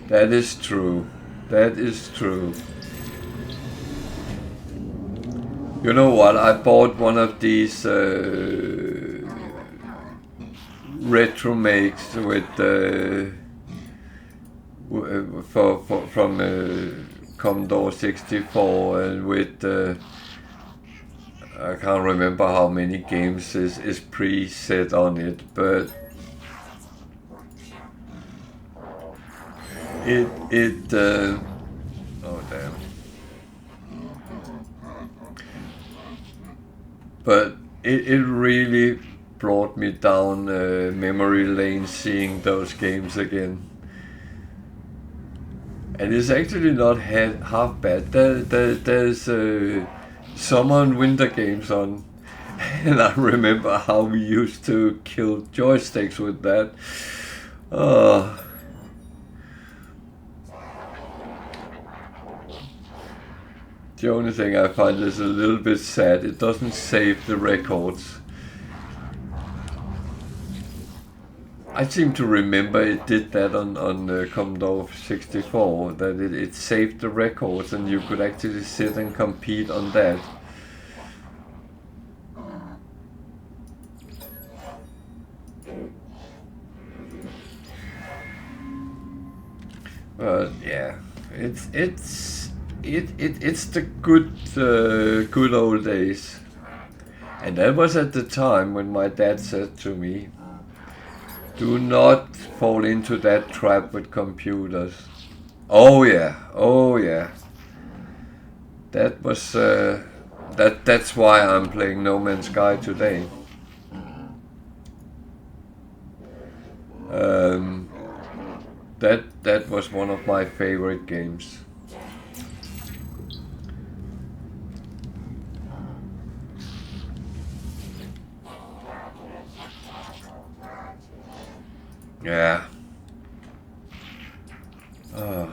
That is true. That is true. You know what? I bought one of these retro makes with from Commodore 64, and with I can't remember how many games is preset on it, but it oh damn. But it really brought me down memory lane seeing those games again. And it's actually not half bad. There's summer and winter games on. And I remember how we used to kill joysticks with that. Oh. The only thing I find is a little bit sad, it doesn't save the records. I seem to remember it did that on Commodore 64, that it saved the records and you could actually sit and compete on that. But yeah, it's the good old days. And that was at the time when my dad said to me, do not fall into that trap with computers. Oh yeah, oh yeah. That was that's why I'm playing No Man's Sky today. That was one of my favorite games. Yeah. Oh.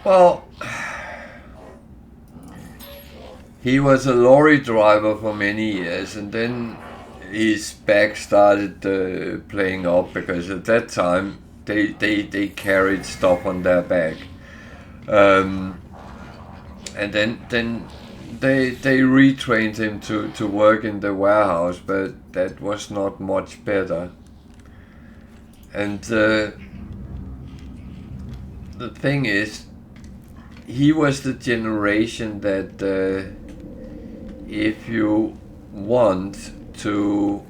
Well, he was a lorry driver for many years, and then his back started playing up because at that time they carried stuff on their back, and then they retrained him to work in the warehouse, but that was not much better. And the thing is, he was the generation that if you want to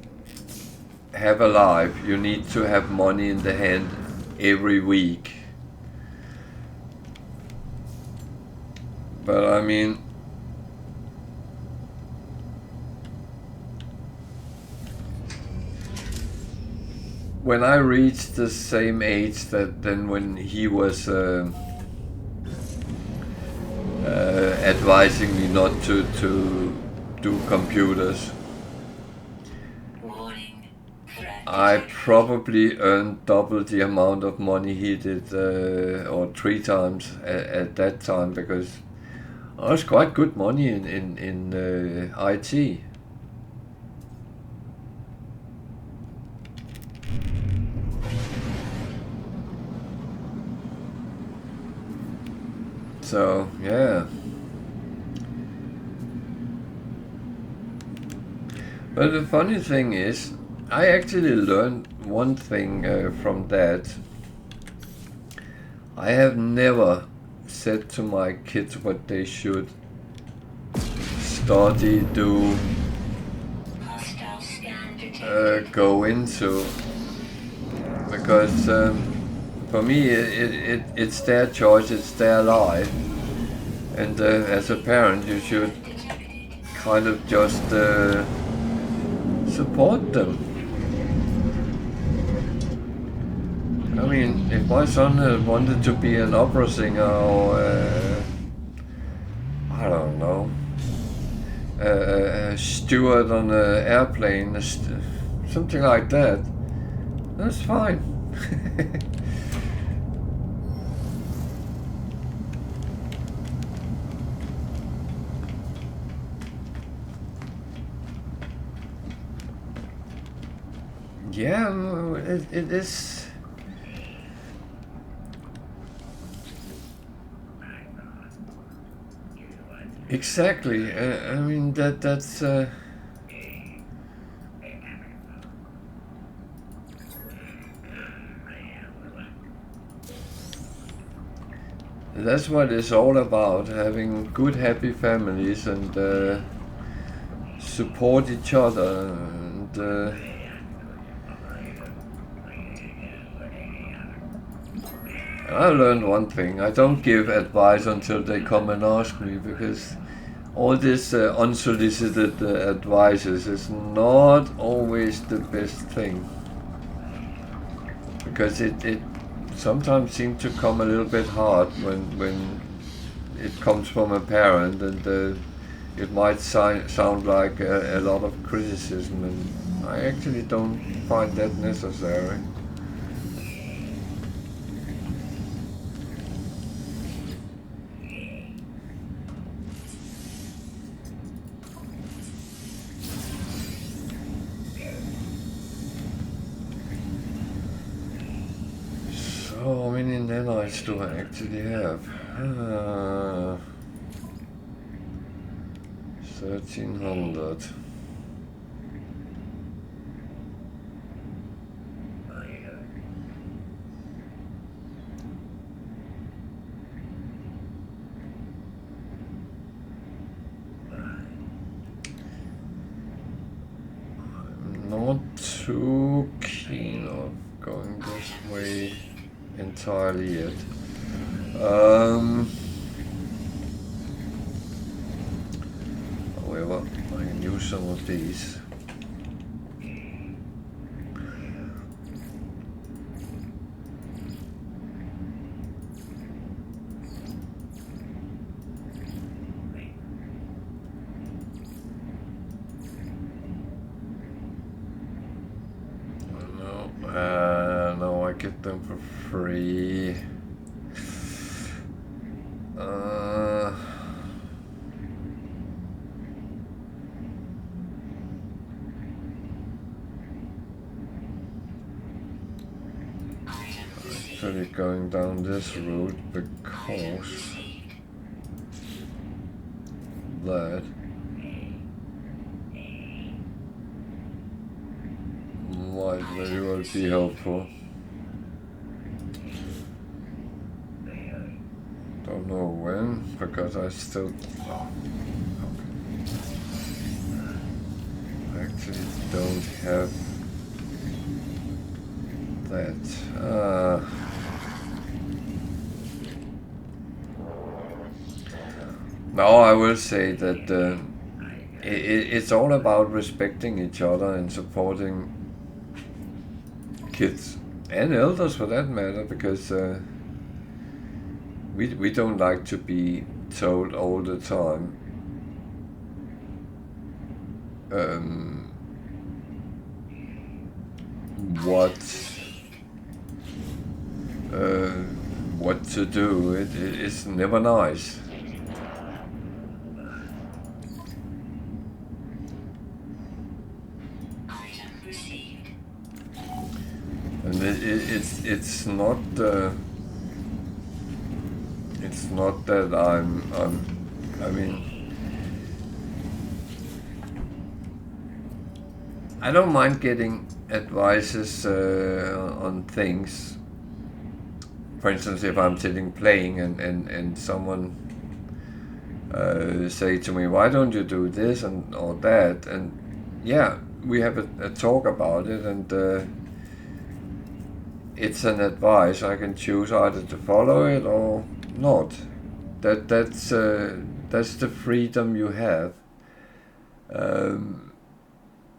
have a life, you need to have money in the hand every week. But I mean, when I reached the same age than when he was advising me not to do computers, I probably earned double the amount of money he did, or 3 times at that time, because it was quite good money in IT. So, yeah. But the funny thing is, I actually learned one thing from that. I have never said to my kids what they should study, do, go into, because for me it's their choice, it's their life, and as a parent you should kind of just support them. I mean, if my son had wanted to be an opera singer or I don't know, a steward on an airplane, something like that, that's fine. Yeah, it is. Exactly. I mean that's. That's what it's all about: having good, happy families and support each other. And I learned one thing: I don't give advice until they come and ask me, because all this unsolicited advices is not always the best thing, because it sometimes seems to come a little bit hard when it comes from a parent, and it might sound like a lot of criticism, and I actually don't find that necessary. How many nanites do I actually have? 1300. I'm not too keen on going this way entirely yet. However, I can use some of these. No, I get them for free. actually going down this route because that might very well be helpful. Don't know when, because I still... Oh, okay. I actually don't have that. No, I will say that it's all about respecting each other and supporting kids and elders for that matter, because we don't like to be told all the time what to do. It's never nice. And it's not that I mean, I don't mind getting advices on things. For instance, if I'm sitting playing and someone say to me, why don't you do this and or that, and yeah, we have a talk about it, and it's an advice. I can choose either to follow it or not. That's the freedom you have.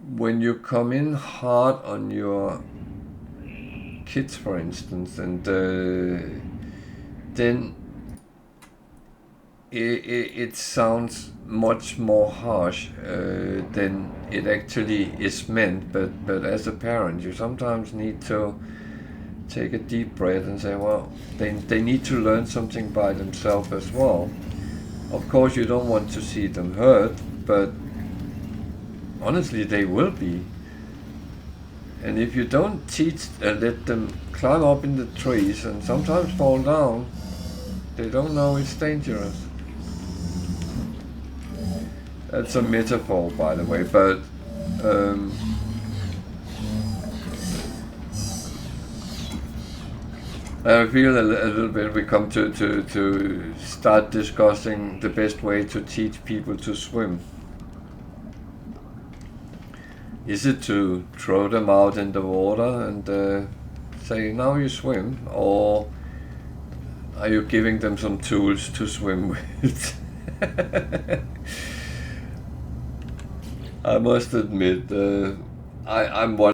When you come in hard on your kids, for instance, and then it sounds much more harsh than it actually is meant. But as a parent, you sometimes need to take a deep breath and say, well, they need to learn something by themselves as well. Of course, you don't want to see them hurt, but honestly, they will be. And if you don't teach and let them climb up in the trees and sometimes fall down, they don't know it's dangerous. That's a metaphor, by the way, but I feel a little bit we come to start discussing the best way to teach people to swim. Is it to throw them out in the water and say, now you swim, or are you giving them some tools to swim with? I must admit, I'm one